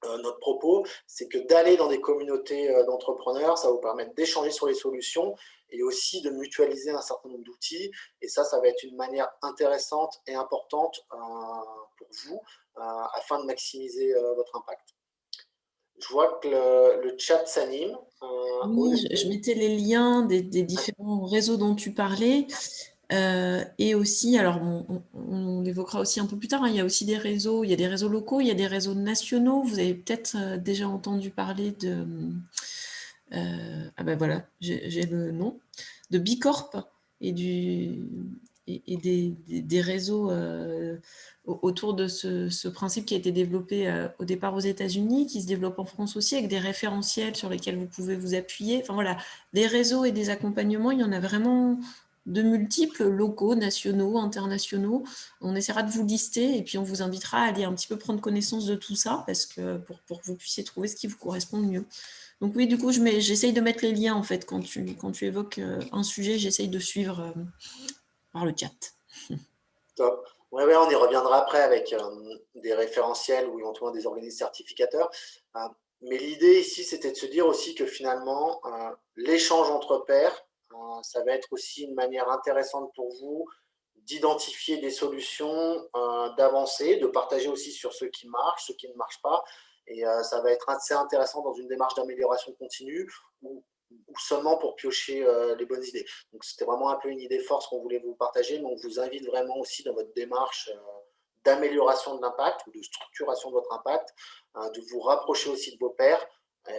notre propos, c'est que d'aller dans des communautés d'entrepreneurs, ça va vous permettre d'échanger sur les solutions et aussi de mutualiser un certain nombre d'outils. Et ça va être une manière intéressante et importante pour vous afin de maximiser votre impact. Je vois que le chat s'anime. Oui, je mettais les liens des différents réseaux dont tu parlais. Et aussi, alors on l'évoquera aussi un peu plus tard, hein, il y a aussi des réseaux, il y a des réseaux locaux, il y a des réseaux nationaux. Vous avez peut-être déjà entendu parler de... ah ben voilà, j'ai le nom, de Bicorp et des réseaux autour de ce principe qui a été développé au départ aux États-Unis, qui se développe en France aussi, avec des référentiels sur lesquels vous pouvez vous appuyer. Enfin voilà, des réseaux et des accompagnements, il y en a vraiment de multiples, locaux, nationaux, internationaux. On essaiera de vous lister et puis on vous invitera à aller un petit peu prendre connaissance de tout ça parce que pour que vous puissiez trouver ce qui vous correspond le mieux. Donc oui, du coup, j'essaye de mettre les liens en fait quand tu évoques un sujet, j'essaye de suivre par le chat. Top. Ouais, ouais, on y reviendra après avec des référentiels ou éventuellement des organismes certificateurs. Mais l'idée ici, c'était de se dire aussi que finalement, l'échange entre pairs, ça va être aussi une manière intéressante pour vous d'identifier des solutions, d'avancer, de partager aussi sur ce qui marche, ce qui ne marche pas. Et ça va être assez intéressant dans une démarche d'amélioration continue ou seulement pour piocher les bonnes idées. Donc c'était vraiment un peu une idée force qu'on voulait vous partager, mais on vous invite vraiment aussi dans votre démarche d'amélioration de l'impact ou de structuration de votre impact, de vous rapprocher aussi de vos pairs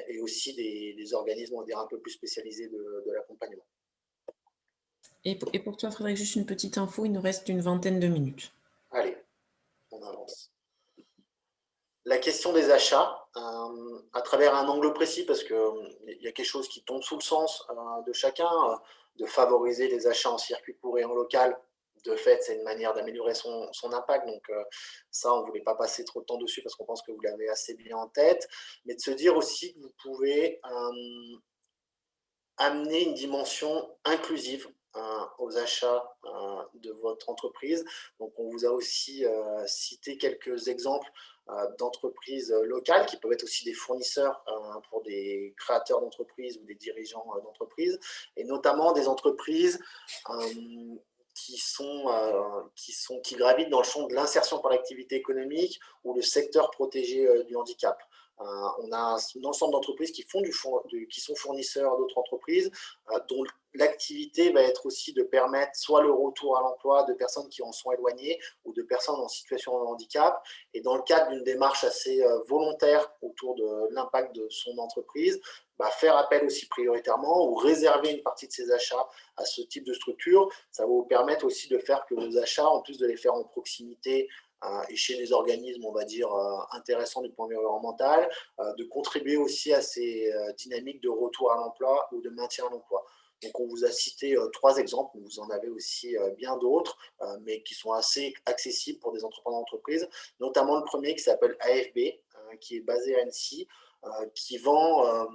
et aussi des organismes, on va dire, un peu plus spécialisés de l'accompagnement. Et pour toi, Frédéric, juste une petite info, il nous reste une vingtaine de minutes. Allez, on avance. La question des achats, à travers un angle précis, parce qu'il y a quelque chose qui tombe sous le sens de chacun, de favoriser les achats en circuit court et en local. De fait, c'est une manière d'améliorer son impact. Donc, ça, on ne voulait pas passer trop de temps dessus parce qu'on pense que vous l'avez assez bien en tête. Mais de se dire aussi que vous pouvez amener une dimension inclusive aux achats de votre entreprise. Donc, on vous a aussi cité quelques exemples d'entreprises locales qui peuvent être aussi des fournisseurs pour des créateurs d'entreprises ou des dirigeants d'entreprises, et notamment des entreprises qui gravitent dans le champ de l'insertion par l'activité économique ou le secteur protégé du handicap. On a un ensemble d'entreprises qui sont fournisseurs d'autres entreprises, dont l'activité va être aussi de permettre soit le retour à l'emploi de personnes qui en sont éloignées ou de personnes en situation de handicap. Et dans le cadre d'une démarche assez volontaire autour de l'impact de son entreprise, faire appel aussi prioritairement ou réserver une partie de ses achats à ce type de structure. Ça va vous permettre aussi de faire que vos achats, en plus de les faire en proximité, et chez des organismes, on va dire, intéressants du point de vue environnemental, de contribuer aussi à ces dynamiques de retour à l'emploi ou de maintien à l'emploi. Donc, on vous a cité 3 exemples, vous en avez aussi bien d'autres, mais qui sont assez accessibles pour des entrepreneurs d'entreprise, notamment le premier qui s'appelle AFB, qui est basé à Annecy, qui vend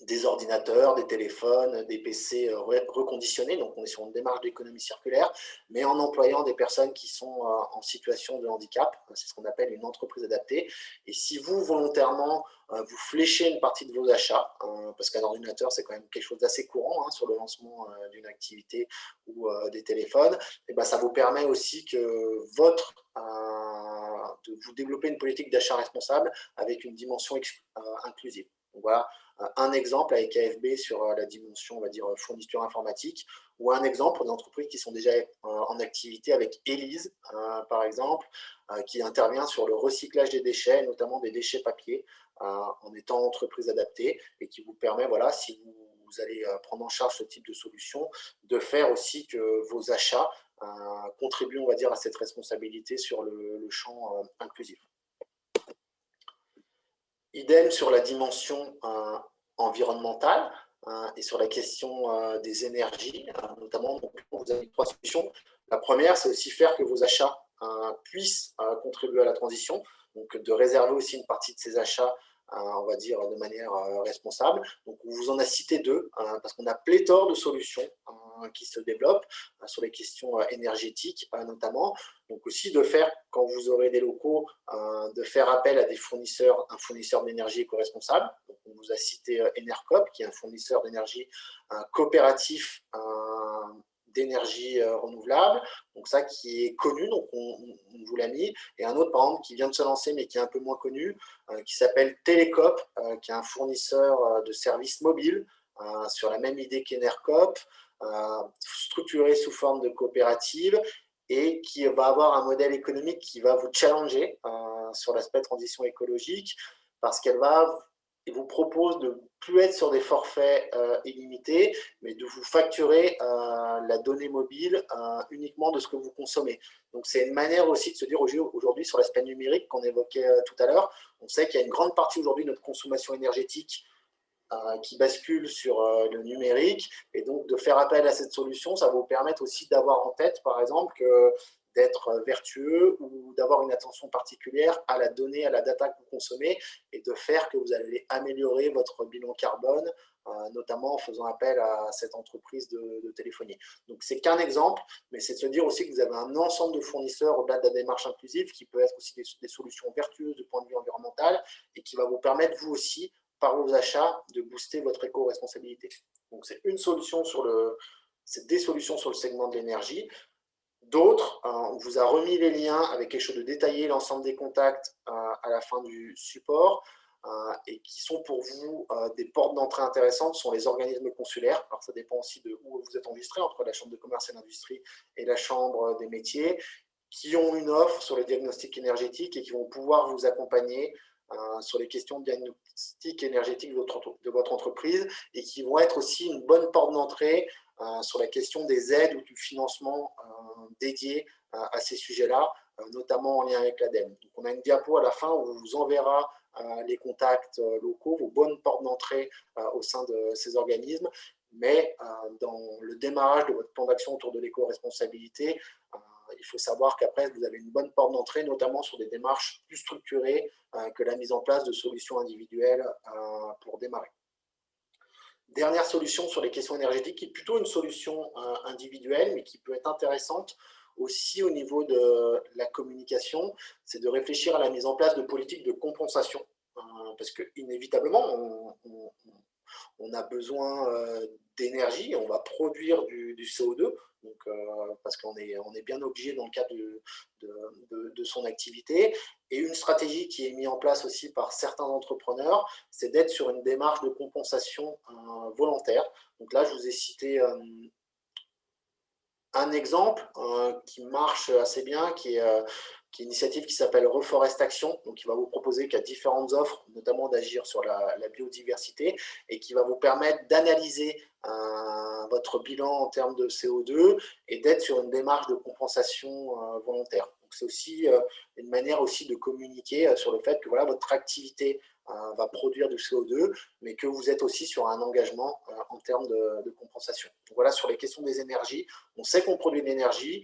des ordinateurs, des téléphones, des PC reconditionnés. Donc, on est sur une démarche d'économie circulaire, mais en employant des personnes qui sont en situation de handicap. C'est ce qu'on appelle une entreprise adaptée. Et si vous, volontairement, vous fléchez une partie de vos achats, parce qu'un ordinateur, c'est quand même quelque chose d'assez courant sur le lancement d'une activité ou des téléphones, et ça vous permet aussi que de vous développer une politique d'achat responsable avec une dimension inclusive. Donc voilà, un exemple avec AFB sur la dimension, on va dire, fourniture informatique, ou un exemple pour des entreprises qui sont déjà en activité avec Elise, par exemple, qui intervient sur le recyclage des déchets, notamment des déchets papier, en étant entreprise adaptée, et qui vous permet, voilà, si vous allez prendre en charge ce type de solution, de faire aussi que vos achats contribuent, on va dire, à cette responsabilité sur le champ inclusif. Idem sur la dimension environnementale et sur la question des énergies, notamment. Donc, vous avez 3 solutions. La première, c'est aussi faire que vos achats puissent contribuer à la transition, donc de réserver aussi une partie de ces achats, on va dire, de manière responsable. Donc, on vous en a cité 2, parce qu'on a pléthore de solutions qui se développent sur les questions énergétiques, notamment. Donc, aussi de faire, quand vous aurez des locaux, de faire appel à des fournisseurs, un fournisseur d'énergie éco-responsable. Donc, on vous a cité Enercop, qui est un fournisseur d'énergie coopératif d'énergie renouvelable, donc ça qui est connu, donc on vous l'a mis, et un autre par exemple qui vient de se lancer mais qui est un peu moins connu, qui s'appelle Télécop, qui est un fournisseur de services mobiles sur la même idée qu'Enercop, structuré sous forme de coopérative et qui va avoir un modèle économique qui va vous challenger sur l'aspect transition écologique parce qu'elle va il vous propose de ne plus être sur des forfaits illimités, mais de vous facturer la donnée mobile uniquement de ce que vous consommez. Donc, c'est une manière aussi de se dire aujourd'hui, sur l'aspect numérique qu'on évoquait tout à l'heure, on sait qu'il y a une grande partie aujourd'hui de notre consommation énergétique qui bascule sur le numérique, et donc de faire appel à cette solution, ça va vous permettre aussi d'avoir en tête, par exemple, d'être vertueux ou d'avoir une attention particulière à la donnée, à la data que vous consommez, et de faire que vous allez améliorer votre bilan carbone, notamment en faisant appel à cette entreprise de téléphonie. Donc, c'est qu'un exemple, mais c'est de se dire aussi que vous avez un ensemble de fournisseurs au-delà de la démarche inclusive qui peut être aussi des solutions vertueuses du point de vue environnemental et qui va vous permettre, vous aussi, par vos achats, de booster votre éco-responsabilité. Donc, c'est une solution c'est des solutions sur le segment de l'énergie. D'autres, on vous a remis les liens avec quelque chose de détaillé, l'ensemble des contacts à la fin du support, et qui sont pour vous des portes d'entrée intéressantes, sont les organismes consulaires. Alors, ça dépend aussi de où vous êtes enregistré, entre la Chambre de commerce et d'industrie et la Chambre des métiers, qui ont une offre sur le diagnostic énergétique et qui vont pouvoir vous accompagner sur les questions de diagnostic énergétique de votre entreprise, et qui vont être aussi une bonne porte d'entrée sur la question des aides ou du financement dédié à ces sujets-là, notamment en lien avec l'ADEME. Donc, on a une diapo à la fin où on vous enverra les contacts locaux, vos bonnes portes d'entrée au sein de ces organismes, mais dans le démarrage de votre plan d'action autour de l'éco-responsabilité, il faut savoir qu'après, vous avez une bonne porte d'entrée, notamment sur des démarches plus structurées que la mise en place de solutions individuelles pour démarrer. Dernière solution sur les questions énergétiques, qui est plutôt une solution individuelle, mais qui peut être intéressante aussi au niveau de la communication, c'est de réfléchir à la mise en place de politiques de compensation, parce qu'inévitablement, on a besoin d'énergie, on va produire du CO2, donc, parce qu'on est bien obligé dans le cadre de son activité. Et une stratégie qui est mise en place aussi par certains entrepreneurs, c'est d'être sur une démarche de compensation volontaire. Donc là, je vous ai cité un exemple qui marche assez bien, qui est une initiative qui s'appelle Reforest Action, donc qui va vous proposer qu'il y a différentes offres, notamment d'agir sur la biodiversité, et qui va vous permettre d'analyser votre bilan en termes de CO2 et d'être sur une démarche de compensation volontaire. Donc c'est aussi une manière aussi de communiquer sur le fait que voilà, votre activité va produire du CO2, mais que vous êtes aussi sur un engagement en termes de compensation. Donc voilà, sur les questions des énergies, on sait qu'on produit de l'énergie.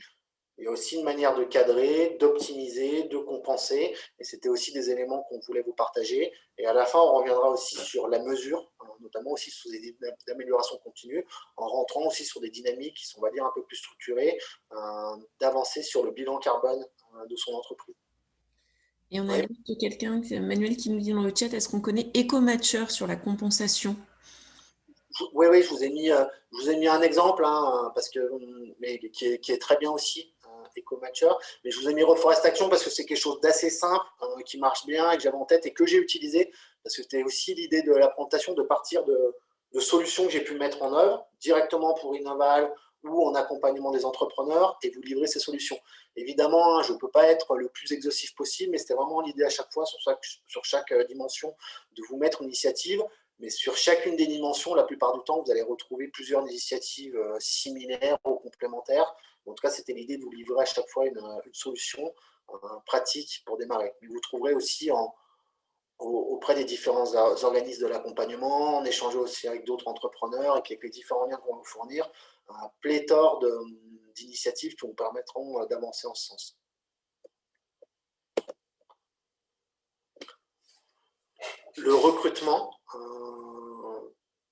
Il y a aussi une manière de cadrer, d'optimiser, de compenser, et c'était aussi des éléments qu'on voulait vous partager. Et à la fin, on reviendra aussi sur la mesure, notamment aussi sur des d'amélioration continue, en rentrant aussi sur des dynamiques qui sont, on va dire, un peu plus structurées, d'avancer sur le bilan carbone de son entreprise. Et on a juste quelqu'un, Manuel, qui nous dit dans le chat, est-ce qu'on connaît EcoMatcher sur la compensation? Oui, je vous ai mis un exemple, parce que, mais qui est très bien aussi, EcoMatcher. Mais je vous ai mis Reforest Action parce que c'est quelque chose d'assez simple, qui marche bien et que j'avais en tête et que j'ai utilisé, parce que c'était aussi l'idée de la présentation de partir de solutions que j'ai pu mettre en œuvre directement pour Innoval ou en accompagnement des entrepreneurs, et vous livrer ces solutions. Évidemment, je ne peux pas être le plus exhaustif possible, mais c'était vraiment l'idée à chaque fois, sur chaque dimension, de vous mettre une initiative. Mais sur chacune des dimensions, la plupart du temps, vous allez retrouver plusieurs initiatives similaires ou complémentaires. En tout cas, c'était l'idée de vous livrer à chaque fois une solution pratique pour démarrer. Mais vous trouverez aussi auprès des différents organismes de l'accompagnement, en échanger aussi avec d'autres entrepreneurs et puis avec les différents liens qu'on va vous fournir, un pléthore d'initiatives qui vous permettront d'avancer en ce sens. Le recrutement,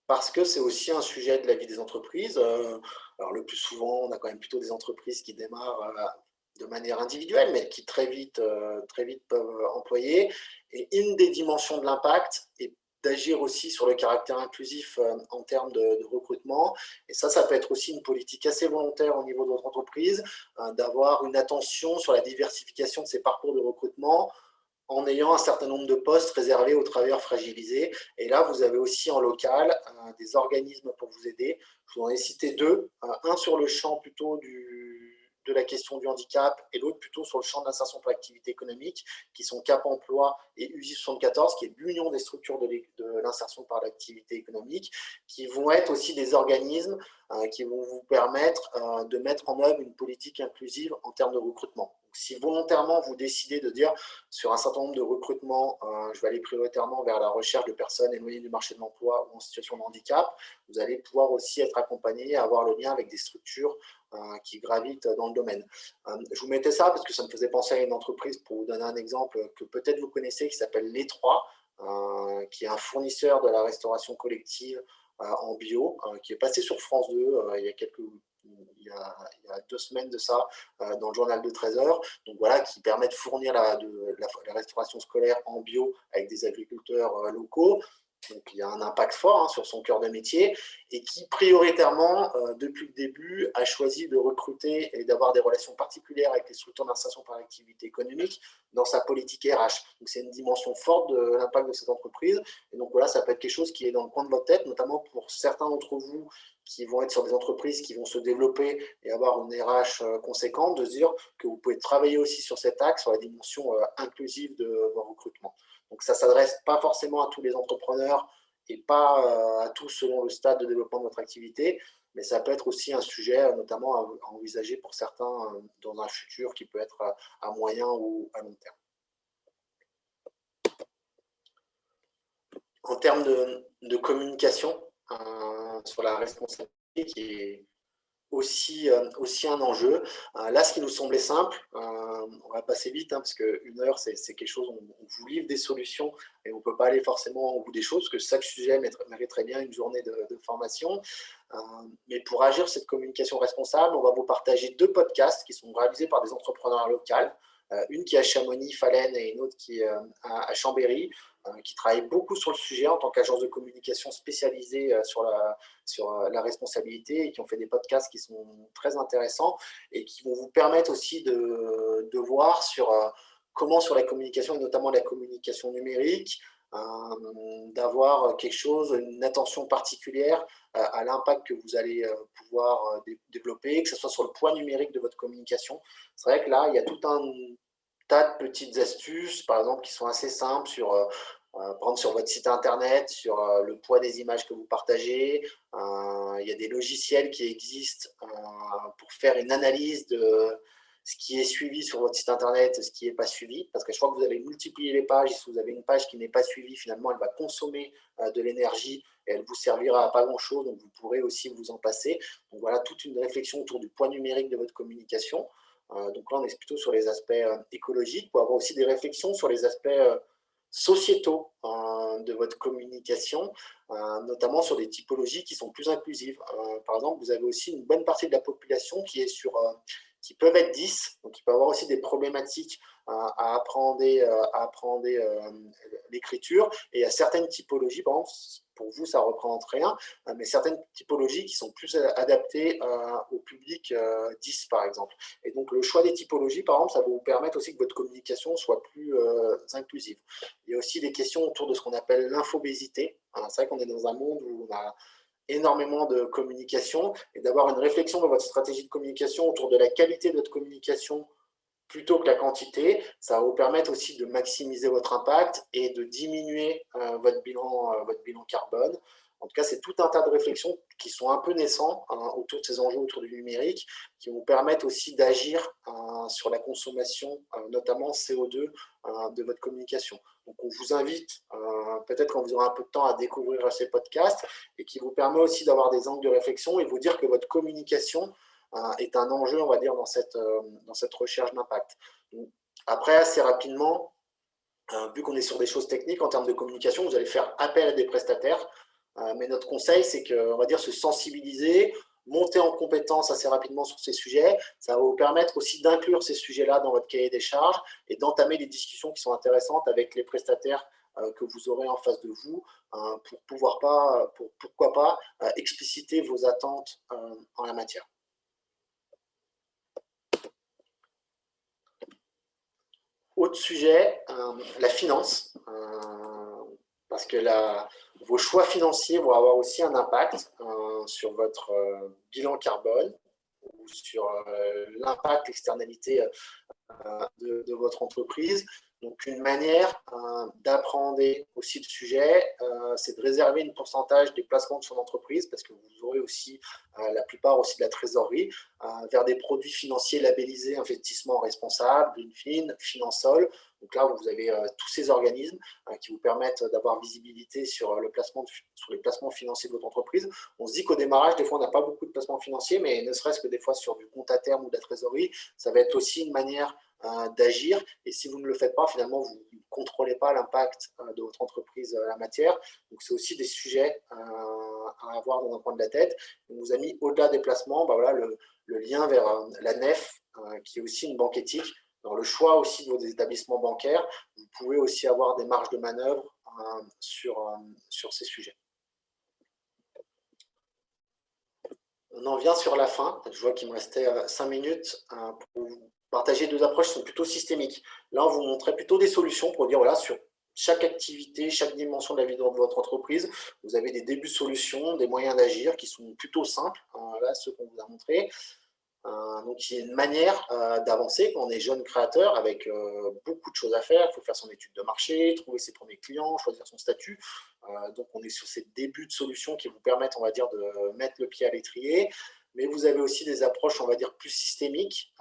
parce que c'est aussi un sujet de la vie des entreprises. Alors le plus souvent, on a quand même plutôt des entreprises qui démarrent de manière individuelle, mais qui très vite peuvent employer. Et une des dimensions de l'impact est d'agir aussi sur le caractère inclusif en termes de recrutement. Et ça peut être aussi une politique assez volontaire au niveau de votre entreprise, d'avoir une attention sur la diversification de ces parcours de recrutement, en ayant un certain nombre de postes réservés aux travailleurs fragilisés. Et là, vous avez aussi en local des organismes pour vous aider. Je vous en ai cité deux. Un sur le champ plutôt de la question du handicap et l'autre plutôt sur le champ de l'insertion par l'activité économique, qui sont Cap Emploi et USI 74, qui est l'union des structures de l'insertion par l'activité économique, qui vont être aussi des organismes qui vont vous permettre de mettre en œuvre une politique inclusive en termes de recrutement. Donc, si volontairement vous décidez de dire sur un certain nombre de recrutements, je vais aller prioritairement vers la recherche de personnes éloignées du marché de l'emploi ou en situation de handicap, vous allez pouvoir aussi être accompagné et avoir le lien avec des structures qui gravitent dans le domaine. Je vous mettais ça parce que ça me faisait penser à une entreprise, pour vous donner un exemple que peut-être vous connaissez, qui s'appelle l'E3, qui est un fournisseur de la restauration collective en bio, qui est passé sur France 2 il y a 2 semaines de ça, dans le journal de 13 heures, donc voilà, qui permet de fournir la restauration scolaire en bio avec des agriculteurs locaux. Donc il y a un impact fort sur son cœur de métier, et qui prioritairement, depuis le début, a choisi de recruter et d'avoir des relations particulières avec les structures d'insertion par l'activité économique dans sa politique RH. Donc c'est une dimension forte de l'impact de cette entreprise, et donc voilà, ça peut être quelque chose qui est dans le coin de votre tête, notamment pour certains d'entre vous qui vont être sur des entreprises qui vont se développer et avoir une RH conséquente, de se dire que vous pouvez travailler aussi sur cet axe, sur la dimension inclusive de vos recrutements. Donc ça ne s'adresse pas forcément à tous les entrepreneurs et pas à tous selon le stade de développement de votre activité, mais ça peut être aussi un sujet notamment à envisager pour certains dans un futur qui peut être à moyen ou à long terme. En termes de communication sur la responsabilité, qui est aussi un enjeu. Là, ce qui nous semblait simple, on va passer vite, parce qu'une heure, c'est quelque chose, on vous livre des solutions et on ne peut pas aller forcément au bout des choses, parce que chaque sujet mériterait bien une journée de formation. Mais pour agir cette communication responsable, on va vous partager 2 podcasts qui sont réalisés par des entrepreneurs locaux. Une qui est à Chamonix, Falaine, et une autre qui est à Chambéry, qui travaille beaucoup sur le sujet en tant qu'agence de communication spécialisée sur la responsabilité, et qui ont fait des podcasts qui sont très intéressants et qui vont vous permettre aussi de voir sur comment sur la communication, et notamment la communication numérique, d'avoir quelque chose, une attention particulière à l'impact que vous allez pouvoir développer, que ce soit sur le poids numérique de votre communication. C'est vrai que là, il y a tout un tas de petites astuces, par exemple, qui sont assez simples sur, par exemple, sur votre site internet, sur le poids des images que vous partagez. Il y a des logiciels qui existent pour faire une analyse de ce qui est suivi sur votre site internet, ce qui n'est pas suivi, parce que je crois que vous avez multiplié les pages, et si vous avez une page qui n'est pas suivie, finalement, elle va consommer de l'énergie et elle vous servira à pas grand-chose, donc vous pourrez aussi vous en passer. Donc voilà, toute une réflexion autour du poids numérique de votre communication. Donc là, on est plutôt sur les aspects écologiques, pour avoir aussi des réflexions sur les aspects sociétaux de votre communication, notamment sur des typologies qui sont plus inclusives. Par exemple, vous avez aussi une bonne partie de la population qui est qui peuvent être 10, donc il peut y avoir aussi des problématiques à appréhender l'écriture, et il y a certaines typologies, par exemple, pour vous ça ne représente rien, mais certaines typologies qui sont plus adaptées au public 10 par exemple. Et donc le choix des typologies, par exemple, ça va vous permettre aussi que votre communication soit plus inclusive. Il y a aussi des questions autour de ce qu'on appelle l'infobésité. C'est vrai qu'on est dans un monde où on a énormément de communication, et d'avoir une réflexion dans votre stratégie de communication autour de la qualité de votre communication plutôt que la quantité, ça va vous permettre aussi de maximiser votre impact et de diminuer votre bilan carbone. En tout cas, c'est tout un tas de réflexions qui sont un peu naissants autour de ces enjeux autour du numérique, qui vous permettent aussi d'agir sur la consommation, notamment CO2, de votre communication. Donc, on vous invite, peut-être quand vous aurez un peu de temps, à découvrir ces podcasts, et qui vous permet aussi d'avoir des angles de réflexion et vous dire que votre communication est un enjeu, on va dire, dans cette recherche d'impact. Après, assez rapidement, vu qu'on est sur des choses techniques en termes de communication, vous allez faire appel à des prestataires, mais notre conseil, c'est qu'on va dire se sensibiliser, monter en compétence assez rapidement sur ces sujets. Ça va vous permettre aussi d'inclure ces sujets-là dans votre cahier des charges et d'entamer des discussions qui sont intéressantes avec les prestataires que vous aurez en face de vous, pourquoi pas expliciter vos attentes en la matière. Autre sujet, la finance, parce que vos choix financiers vont avoir aussi un impact sur votre bilan carbone. ou sur l'impact, l'externalité de votre entreprise. Donc, une manière d'appréhender aussi le sujet, c'est de réserver un pourcentage des placements de son entreprise, parce que vous aurez aussi la plupart aussi de la trésorerie, vers des produits financiers labellisés investissement responsable, Greenfin, Finansol. Donc là, vous avez tous ces organismes qui vous permettent d'avoir visibilité sur les placements financiers de votre entreprise. On se dit qu'au démarrage, des fois, on n'a pas beaucoup de placements financiers, mais ne serait-ce que des fois sur du compte à terme ou de la trésorerie, ça va être aussi une manière d'agir. Et si vous ne le faites pas, finalement, vous ne contrôlez pas l'impact de votre entreprise à la matière. Donc, c'est aussi des sujets à avoir dans un coin de la tête. On vous a mis au-delà des placements, voilà, le lien vers la NEF, qui est aussi une banque éthique. Dans le choix aussi de vos établissements bancaires, vous pouvez aussi avoir des marges de manœuvre sur ces sujets. On en vient sur la fin. Je vois qu'il me restait 5 minutes pour vous partager deux approches qui sont plutôt systémiques. Là, on vous montrait plutôt des solutions pour dire, voilà, sur chaque activité, chaque dimension de la vie de votre entreprise, vous avez des débuts de solutions, des moyens d'agir qui sont plutôt simples, là, ceux qu'on vous a montrés. Donc, il y a une manière d'avancer quand on est jeune créateur avec beaucoup de choses à faire. Il faut faire son étude de marché, trouver ses premiers clients, choisir son statut. Donc, on est sur ces débuts de solutions qui vous permettent, on va dire, de mettre le pied à l'étrier. Mais vous avez aussi des approches, on va dire, plus systémiques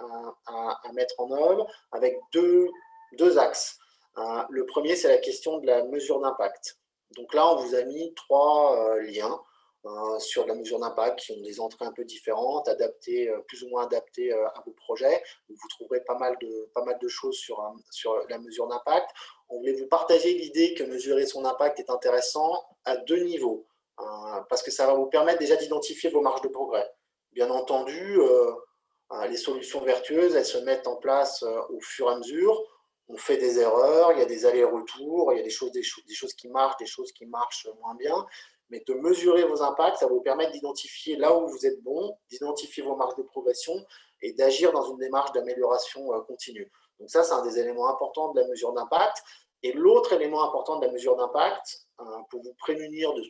à mettre en œuvre avec deux axes. Le premier, c'est la question de la mesure d'impact. Donc là, on vous a mis 3 liens sur la mesure d'impact qui ont des entrées un peu différentes, adaptées, plus ou moins adaptées à vos projets. Vous trouverez pas mal de choses sur la mesure d'impact. On voulait vous partager l'idée que mesurer son impact est intéressant à 2 niveaux, parce que ça va vous permettre déjà d'identifier vos marges de progrès. Bien entendu, les solutions vertueuses, elles se mettent en place au fur et à mesure. On fait des erreurs, il y a des allers-retours, il y a des choses qui marchent, des choses qui marchent moins bien. Mais de mesurer vos impacts, ça va vous permettre d'identifier là où vous êtes bon, d'identifier vos marges de progression et d'agir dans une démarche d'amélioration continue. Donc ça, c'est un des éléments importants de la mesure d'impact. Et l'autre élément important de la mesure d'impact, pour vous prémunir de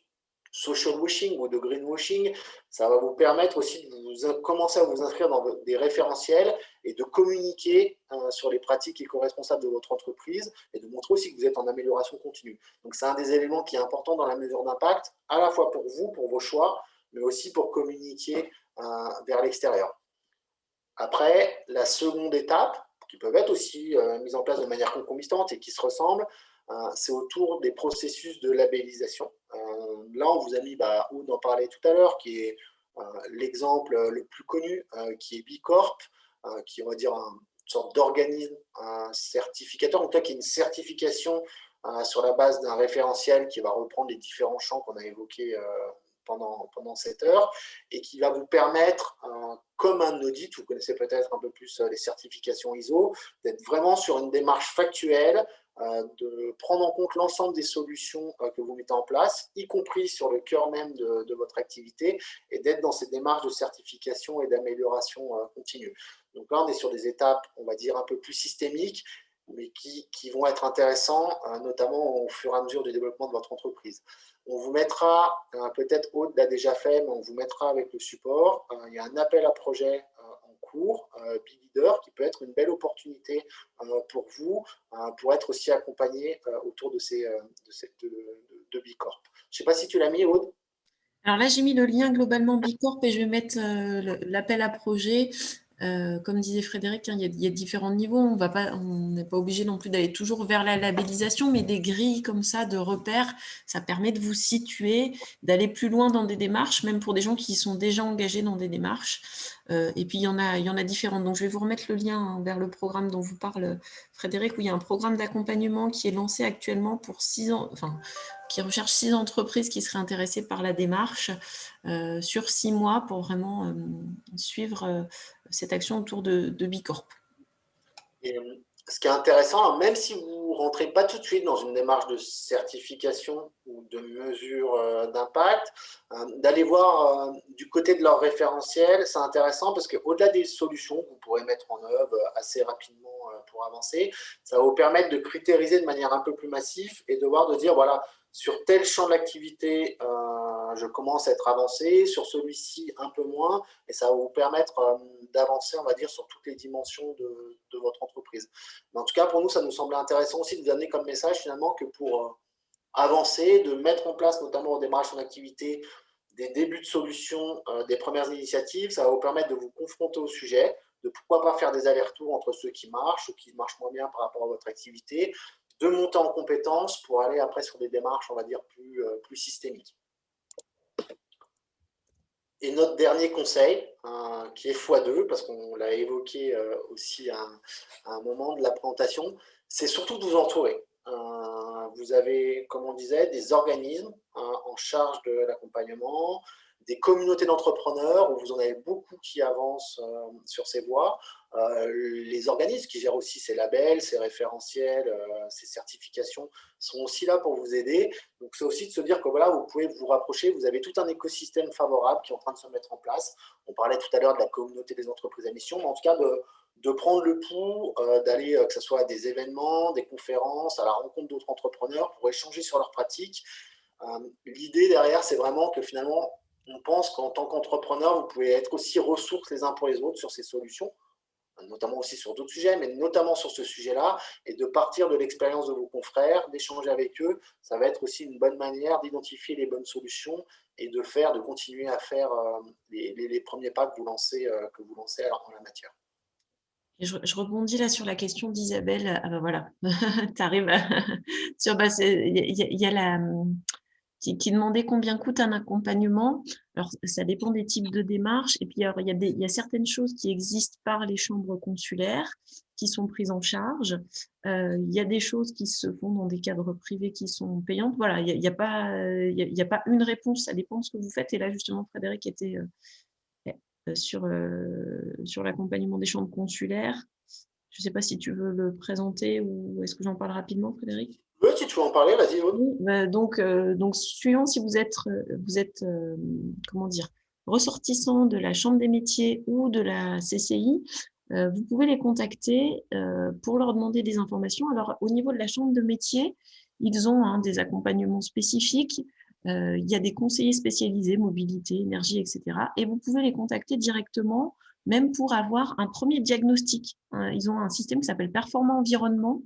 social washing ou de greenwashing, ça va vous permettre aussi de commencer à vous inscrire dans des référentiels et de communiquer sur les pratiques éco-responsables de votre entreprise et de montrer aussi que vous êtes en amélioration continue. Donc, c'est un des éléments qui est important dans la mesure d'impact, à la fois pour vous, pour vos choix, mais aussi pour communiquer vers l'extérieur. Après, la seconde étape, qui peuvent être aussi mises en place de manière concomitante et qui se ressemblent, c'est autour des processus de labellisation. Là, on vous a mis, Aude en parlait tout à l'heure, qui est l'exemple le plus connu, qui est Bicorp, qui est, on va dire, une sorte d'organisme certificateur, en tout cas qui est une certification sur la base d'un référentiel qui va reprendre les différents champs qu'on a évoqués pendant cette heure, et qui va vous permettre, comme un audit, vous connaissez peut-être un peu plus les certifications ISO, d'être vraiment sur une démarche factuelle, de prendre en compte l'ensemble des solutions que vous mettez en place, y compris sur le cœur même de votre activité, et d'être dans cette démarche de certification et d'amélioration continue. Donc là, on est sur des étapes, on va dire, un peu plus systémiques, mais qui vont être intéressants, notamment au fur et à mesure du développement de votre entreprise. On vous mettra, peut-être Aude l'a déjà fait, mais on vous mettra avec le support. Il y a un appel à projet en cours, B-Leader, qui peut être une belle opportunité pour vous, pour être aussi accompagné autour de Bicorp. Je ne sais pas si tu l'as mis, Aude. Alors là, j'ai mis le lien globalement Bicorp et je vais mettre l'appel à projet. Comme disait Frédéric, il y a différents niveaux. On n'est pas obligé non plus d'aller toujours vers la labellisation, mais des grilles comme ça de repères, ça permet de vous situer, d'aller plus loin dans des démarches, même pour des gens qui sont déjà engagés dans des démarches. Et puis, il y en a différentes. Donc, je vais vous remettre le lien vers le programme dont vous parle Frédéric, où il y a un programme d'accompagnement qui est lancé actuellement pour 6 ans, enfin, qui recherche 6 entreprises qui seraient intéressées par la démarche sur 6 mois pour vraiment suivre cette action autour de Bicorp. Et ce qui est intéressant, même si vous ne rentrez pas tout de suite dans une démarche de certification ou de mesure d'impact, d'aller voir du côté de leur référentiel, c'est intéressant parce qu'au-delà des solutions que vous pourrez mettre en œuvre assez rapidement pour avancer, ça va vous permettre de critériser de manière un peu plus massive et de voir, de dire, voilà, sur tel champ d'activité, je commence à être avancé, sur celui-ci un peu moins, et ça va vous permettre d'avancer, on va dire, sur toutes les dimensions de votre entreprise. Mais en tout cas, pour nous, ça nous semblait intéressant aussi de vous donner comme message finalement que pour avancer, de mettre en place, notamment au démarrage en activité, des débuts de solutions, des premières initiatives, ça va vous permettre de vous confronter au sujet, de pourquoi pas faire des allers-retours entre ceux qui marchent ou qui marchent moins bien par rapport à votre activité, de monter en compétences pour aller après sur des démarches, on va dire, plus systémiques. Et notre dernier conseil, qui est x2, parce qu'on l'a évoqué aussi à un moment de la présentation, c'est surtout de vous entourer. Vous avez, comme on disait, des organismes en charge de l'accompagnement, des communautés d'entrepreneurs, où vous en avez beaucoup qui avancent sur ces voies, les organismes qui gèrent aussi ces labels, ces référentiels, ces certifications, sont aussi là pour vous aider. Donc, c'est aussi de se dire que voilà, vous pouvez vous rapprocher, vous avez tout un écosystème favorable qui est en train de se mettre en place. On parlait tout à l'heure de la communauté des entreprises à mission, mais en tout cas de prendre le pouls, d'aller, que ce soit à des événements, des conférences, à la rencontre d'autres entrepreneurs pour échanger sur leurs pratiques. L'idée derrière, c'est vraiment que finalement, on pense qu'en tant qu'entrepreneur, vous pouvez être aussi ressources les uns pour les autres sur ces solutions, notamment aussi sur d'autres sujets, mais notamment sur ce sujet-là, et de partir de l'expérience de vos confrères, d'échanger avec eux, ça va être aussi une bonne manière d'identifier les bonnes solutions et de continuer à faire les premiers pas que vous lancez en la matière. Et je rebondis là sur la question d'Isabelle. Ah ben voilà, tu arrives sur. Il y a la qui demandait combien coûte un accompagnement. Alors, ça dépend des types de démarches. Et puis, alors, il y a certaines choses qui existent par les chambres consulaires qui sont prises en charge. Il y a des choses qui se font dans des cadres privés qui sont payantes. Voilà, il n'y a pas, il y a pas une réponse. Ça dépend de ce que vous faites. Et là, justement, Frédéric était sur l'accompagnement des chambres consulaires. Je ne sais pas si tu veux le présenter ou est-ce que j'en parle rapidement, Frédéric? Oui, si tu veux en parler, vas-y. Oui, donc, suivant si vous êtes comment dire, ressortissant de la Chambre des métiers ou de la CCI, vous pouvez les contacter pour leur demander des informations. Alors, au niveau de la Chambre de métiers, ils ont des accompagnements spécifiques. Il y a des conseillers spécialisés, mobilité, énergie, etc. Et vous pouvez les contacter directement, même pour avoir un premier diagnostic. Ils ont un système qui s'appelle Performant Environnement,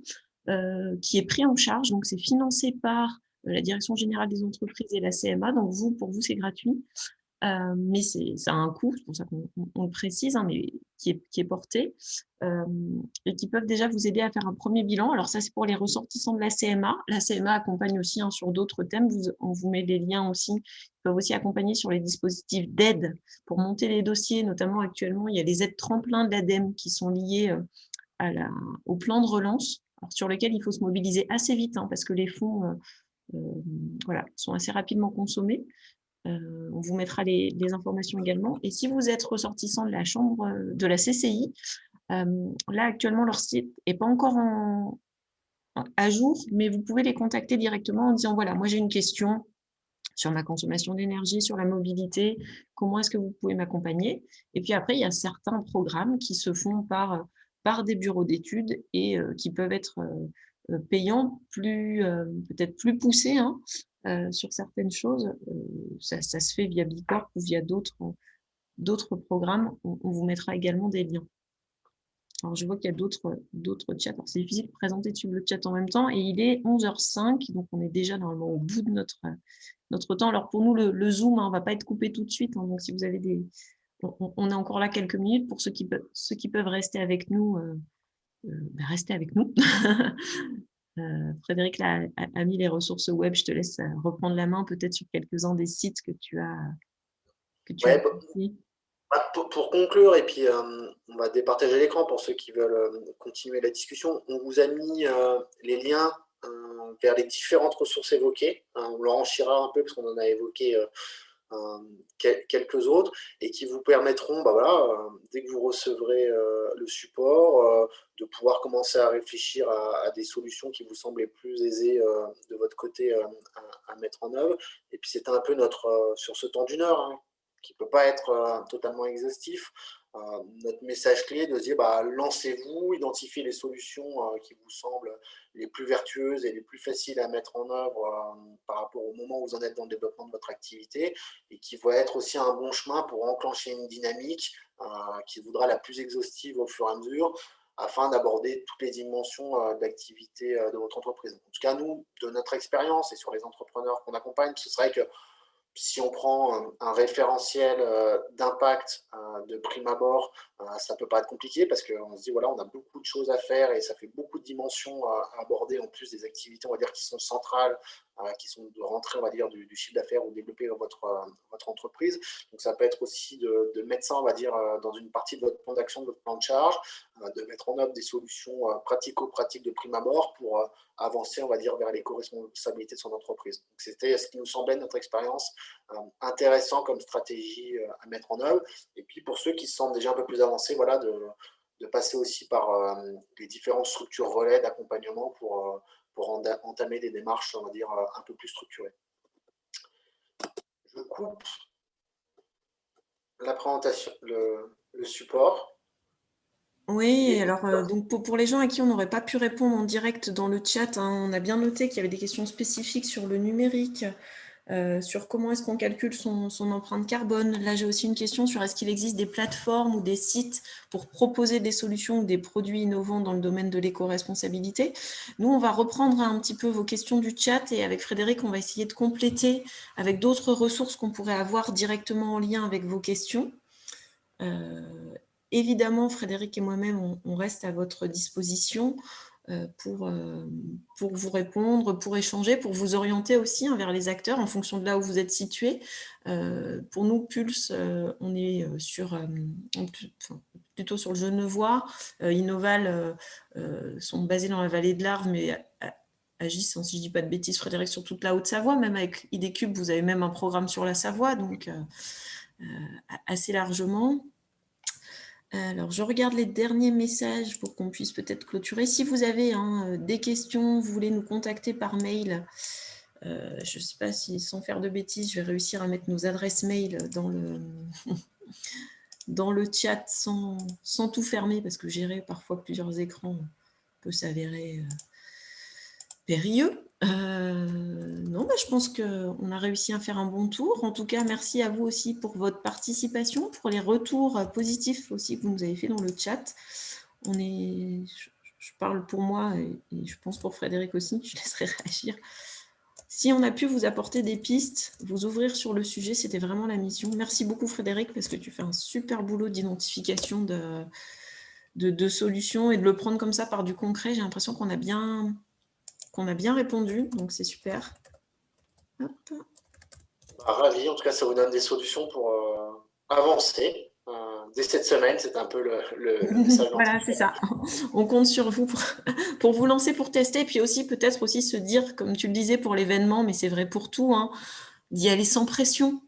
qui est pris en charge. Donc, c'est financé par la Direction générale des entreprises et la CMA. Donc, pour vous, c'est gratuit. Mais ça a un coût, c'est pour ça qu'on le précise, mais qui est porté, et qui peuvent déjà vous aider à faire un premier bilan. Alors ça, c'est pour les ressortissants de la CMA. La CMA accompagne aussi sur d'autres thèmes. On vous met les liens aussi. Ils peuvent aussi accompagner sur les dispositifs d'aide pour monter les dossiers. Notamment, actuellement, il y a les aides tremplins de l'ADEME qui sont liées au plan de relance, sur lequel il faut se mobiliser assez vite, parce que les fonds voilà, sont assez rapidement consommés. On vous mettra les informations également. Et si vous êtes ressortissant de la chambre de la CCI, là actuellement leur site n'est pas encore à jour, mais vous pouvez les contacter directement en disant voilà, moi j'ai une question sur ma consommation d'énergie, sur la mobilité, comment est-ce que vous pouvez m'accompagner? Et puis après, il y a certains programmes qui se font par des bureaux d'études et qui peuvent être payants, peut-être plus poussés sur certaines choses. Ça se fait via Bicorp ou via d'autres programmes. On vous mettra également des liens. Alors, je vois qu'il y a d'autres chats. Alors, c'est difficile de présenter dessus le chat en même temps. Et il est 11h05, donc on est déjà normalement au bout de notre temps. Alors, pour nous, le Zoom, on ne va pas être coupé tout de suite. Donc, si vous avez on est encore là quelques minutes. Pour ceux qui peuvent rester avec nous, restez avec nous. Frédéric a mis les ressources web. Je te laisse reprendre la main peut-être sur quelques-uns des sites que tu as ici. Pour conclure, et puis on va départager l'écran pour ceux qui veulent continuer la discussion, on vous a mis les liens vers les différentes ressources évoquées. On leur enchira un peu parce qu'on en a évoqué quelques autres et qui vous permettront, dès que vous recevrez le support, de pouvoir commencer à réfléchir à des solutions qui vous semblent plus aisées de votre côté à mettre en œuvre. Et puis c'était un peu sur ce temps d'1 heure, qui ne peut pas être totalement exhaustif, notre message clé de se dire bah, lancez-vous, identifiez les solutions qui vous semblent les plus vertueuses et les plus faciles à mettre en œuvre par rapport au moment où vous en êtes dans le développement de votre activité et qui va être aussi un bon chemin pour enclencher une dynamique qui voudra la plus exhaustive au fur et à mesure afin d'aborder toutes les dimensions d'activité de votre entreprise. En tout cas, nous, de notre expérience et sur les entrepreneurs qu'on accompagne, ce serait que si on prend un référentiel d'impact de prime abord, ça peut pas être compliqué parce qu'on se dit, voilà, on a beaucoup de choses à faire et ça fait beaucoup de dimensions à aborder en plus des activités, on va dire, qui sont centrales, qui sont de rentrer, on va dire, du chiffre d'affaires ou développer votre entreprise. Donc, ça peut être aussi de mettre ça, on va dire, dans une partie de votre plan d'action, de votre plan de charge, de mettre en œuvre des solutions pratico-pratiques de prime abord pour avancer, on va dire, vers l'éco-responsabilité de son entreprise. C'était ce qui nous semblait de notre expérience intéressant comme stratégie à mettre en œuvre. Et puis pour ceux qui se sentent déjà un peu plus avancés, voilà, de passer aussi par les différentes structures relais d'accompagnement pour entamer des démarches, on va dire, un peu plus structurées. Je coupe la présentation, le support. Oui, alors donc pour les gens à qui on n'aurait pas pu répondre en direct dans le chat, hein, on a bien noté qu'il y avait des questions spécifiques sur le numérique, sur comment est-ce qu'on calcule son empreinte carbone. Là, j'ai aussi une question sur est-ce qu'il existe des plateformes ou des sites pour proposer des solutions ou des produits innovants dans le domaine de l'éco-responsabilité. Nous, on va reprendre un petit peu vos questions du chat et avec Frédéric, on va essayer de compléter avec d'autres ressources qu'on pourrait avoir directement en lien avec vos questions. Évidemment, Frédéric et moi-même, on reste à votre disposition pour vous répondre, pour échanger, pour vous orienter aussi vers les acteurs en fonction de là où vous êtes situé. Pour nous, Pulse, on est plutôt sur le Genevois. Innoval sont basés dans la vallée de l'Arve, mais agissent, si je ne dis pas de bêtises, Frédéric, sur toute la Haute-Savoie. Même avec IDCube, vous avez même un programme sur la Savoie, donc assez largement. Alors, je regarde les derniers messages pour qu'on puisse peut-être clôturer. Si vous avez des questions, vous voulez nous contacter par mail, je ne sais pas si, sans faire de bêtises, je vais réussir à mettre nos adresses mail dans le chat sans tout fermer, parce que gérer parfois plusieurs écrans peut s'avérer périlleux. Non, je pense qu'on a réussi à faire un bon tour. En tout cas, merci à vous aussi pour votre participation, pour les retours positifs aussi que vous nous avez fait dans le chat. Je parle pour moi et je pense pour Frédéric aussi, je laisserai réagir. Si on a pu vous apporter des pistes, vous ouvrir sur le sujet, c'était vraiment la mission. Merci beaucoup Frédéric, parce que tu fais un super boulot d'identification de solutions et de le prendre comme ça par du concret. J'ai l'impression qu'on a bien répondu, donc c'est super. Hop. Ravi, en tout cas, ça vous donne des solutions pour avancer. Dès cette semaine, c'est un peu le message. Voilà, c'est ça. On compte sur vous pour vous lancer, pour tester, puis aussi peut-être aussi se dire, comme tu le disais pour l'événement, mais c'est vrai pour tout, d'y aller sans pression,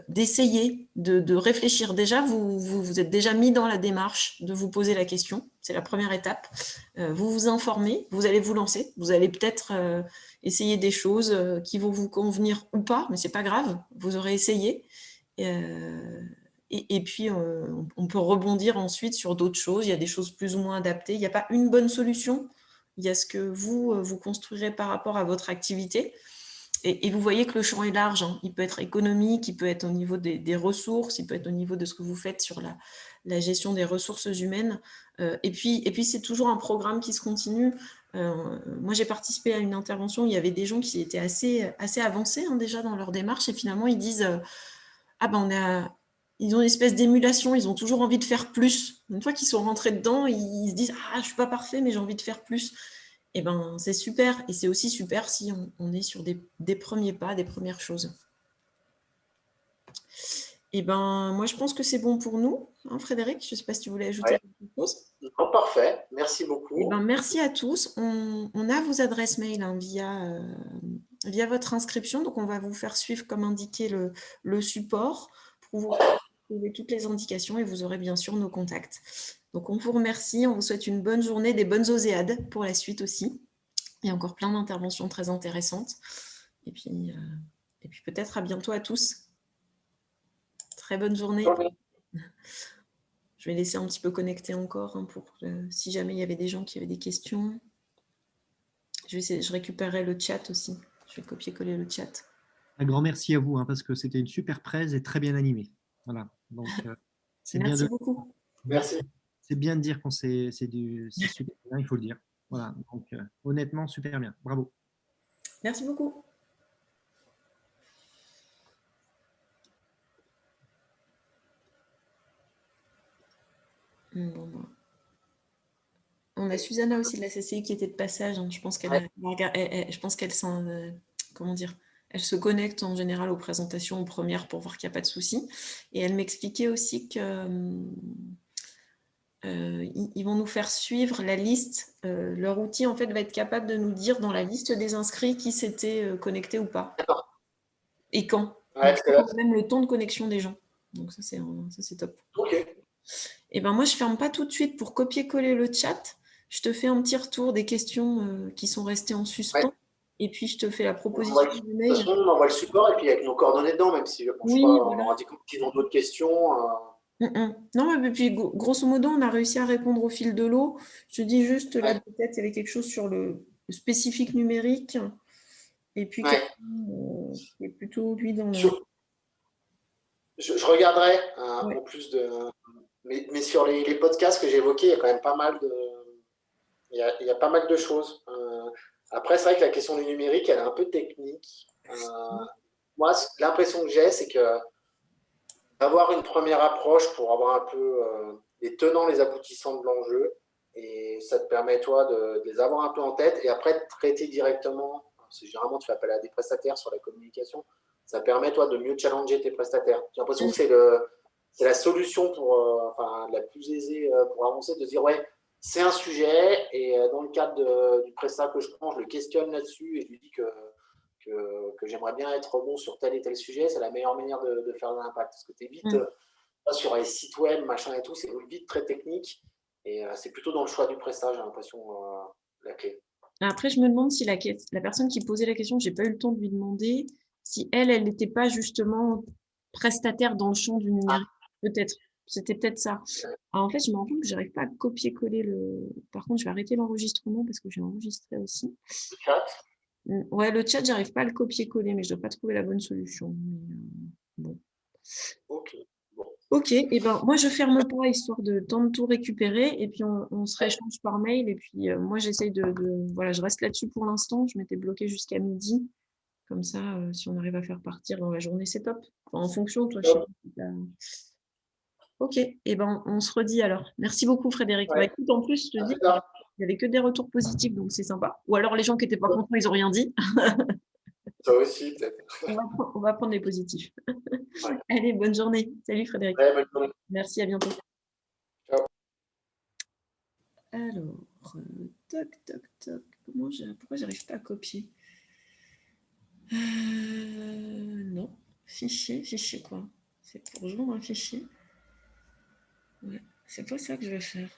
d'essayer, de réfléchir. Déjà, vous êtes déjà mis dans la démarche de vous poser la question. C'est la première étape. Vous vous informez, vous allez vous lancer. Vous allez peut-être essayer des choses qui vont vous convenir ou pas, mais c'est pas grave. Vous aurez essayé. Et puis, on peut rebondir ensuite sur d'autres choses. Il y a des choses plus ou moins adaptées. Il n'y a pas une bonne solution. Il y a ce que vous construirez par rapport à votre activité. Et vous voyez que le champ est large. Il peut être économique, il peut être au niveau des ressources, il peut être au niveau de ce que vous faites sur la gestion des ressources humaines. Et puis c'est toujours un programme qui se continue. Moi, j'ai participé à une intervention où il y avait des gens qui étaient assez avancés déjà dans leur démarche. Et finalement, ils disent ils ont une espèce d'émulation, ils ont toujours envie de faire plus. Une fois qu'ils sont rentrés dedans, ils se disent « Ah, je ne suis pas parfait, mais j'ai envie de faire plus ». Et ben, c'est super. Et c'est aussi super si on est sur des premiers pas, des premières choses. Et ben, moi, je pense que c'est bon pour nous. Frédéric, je ne sais pas si tu voulais ajouter quelque chose. Non, parfait. Merci beaucoup. Et ben, merci à tous. On a vos adresses mail via votre inscription. Donc, on va vous faire suivre, comme indiqué, le support pour vous trouver toutes les indications et vous aurez bien sûr nos contacts. Donc, on vous remercie. On vous souhaite une bonne journée, des bonnes oséades pour la suite aussi. Il y a encore plein d'interventions très intéressantes. Et puis peut-être à bientôt à tous. Très bonne journée. Je vais laisser un petit peu connecter encore pour si jamais il y avait des gens qui avaient des questions. Je récupérerai le chat aussi. Je vais copier-coller le chat. Un grand merci à vous, parce que c'était une super presse et très bien animée. Voilà. Donc, c'est bien Merci beaucoup. Merci. C'est bien de dire quand c'est super bien, il faut le dire. Voilà. Donc, honnêtement, super bien. Bravo. Merci beaucoup. Bon, bon. On a Susanna aussi de la CCI qui était de passage. Je pense qu'elle comment dire, elle se connecte en général aux présentations en première pour voir qu'il n'y a pas de souci. Et elle m'expliquait aussi que ils vont nous faire suivre la liste. Leur outil en fait va être capable de nous dire dans la liste des inscrits qui s'était connecté ou pas. Et quand. Ouais, Même le temps de connexion des gens. Donc ça c'est top. Ok. Et ben moi je ferme pas tout de suite pour copier-coller le chat. Je te fais un petit retour des questions qui sont restées en suspens. Ouais. Et puis je te fais la proposition du mail. De toute façon, on envoie le support et puis avec nos coordonnées dedans, même si je pense Oui, pas, voilà. on aura dit qu'ils ont d'autres questions. Non, mais puis grosso modo, on a réussi à répondre au fil de l'eau. Je dis juste là, Ouais. peut-être il y avait quelque chose sur le spécifique numérique. Et puis Ouais. qui est plutôt lui dans le. Je regarderai Ouais. en plus de. Mais sur les podcasts que j'ai évoqués, il y a quand même pas mal de. Il y a pas mal de choses. Après, c'est vrai que la question du numérique, elle est un peu technique. Moi, l'impression que j'ai, c'est que avoir une première approche pour avoir un peu les tenants, les aboutissants de l'enjeu, et ça te permet, toi, de les avoir un peu en tête, et après de traiter directement, parce que généralement tu fais appel à des prestataires sur la communication, ça permet, toi, de mieux challenger tes prestataires. J'ai l'impression que c'est la solution enfin, la plus aisée pour avancer, de se dire, ouais, c'est un sujet, et dans le cadre du prestat que je prends, je le questionne là-dessus, et je lui dis que j'aimerais bien être bon sur tel et tel sujet, c'est la meilleure manière de faire de l'impact. Parce que tu es vite sur les sites web, machin et tout, c'est vite très technique. Et c'est plutôt dans le choix du prestat, j'ai l'impression, la clé. Après, je me demande si la personne qui posait la question, j'ai pas eu le temps de lui demander, si elle n'était pas justement prestataire dans le champ du numérique. Peut-être. C'était peut-être ça. Alors, en fait, je me rends compte que j'arrive pas à copier-coller le. Par contre, je vais arrêter l'enregistrement parce que j'ai enregistré aussi. Le chat. Ouais, le chat, j'arrive pas à le copier-coller, mais je dois pas trouver la bonne solution. Bon. Ok. Bon. Ok, et ben moi je ferme pas histoire de temps de tout récupérer et puis on se rééchange par mail et puis moi j'essaye voilà, je reste là-dessus pour l'instant, je m'étais bloquée jusqu'à midi, comme ça si on arrive à faire partir dans la journée c'est top. Enfin, en fonction, toi je sais pas si Ok, et ben on se redit alors. Merci beaucoup Frédéric. Bah Ouais. écoute, en plus je te dis, il y avait que des retours positifs donc c'est sympa. Ou alors les gens qui étaient pas contents, ils ont rien dit. Toi aussi, peut-être. On va prendre les positifs. Ouais. Allez, bonne journée. Salut Frédéric. Ouais, bonne journée. Merci, à bientôt. Ciao. Alors, toc, toc, toc. Pourquoi j'arrive pas à copier Non. Fichier quoi? C'est pour joindre un fichier. Ouais, c'est pas ça que je vais faire.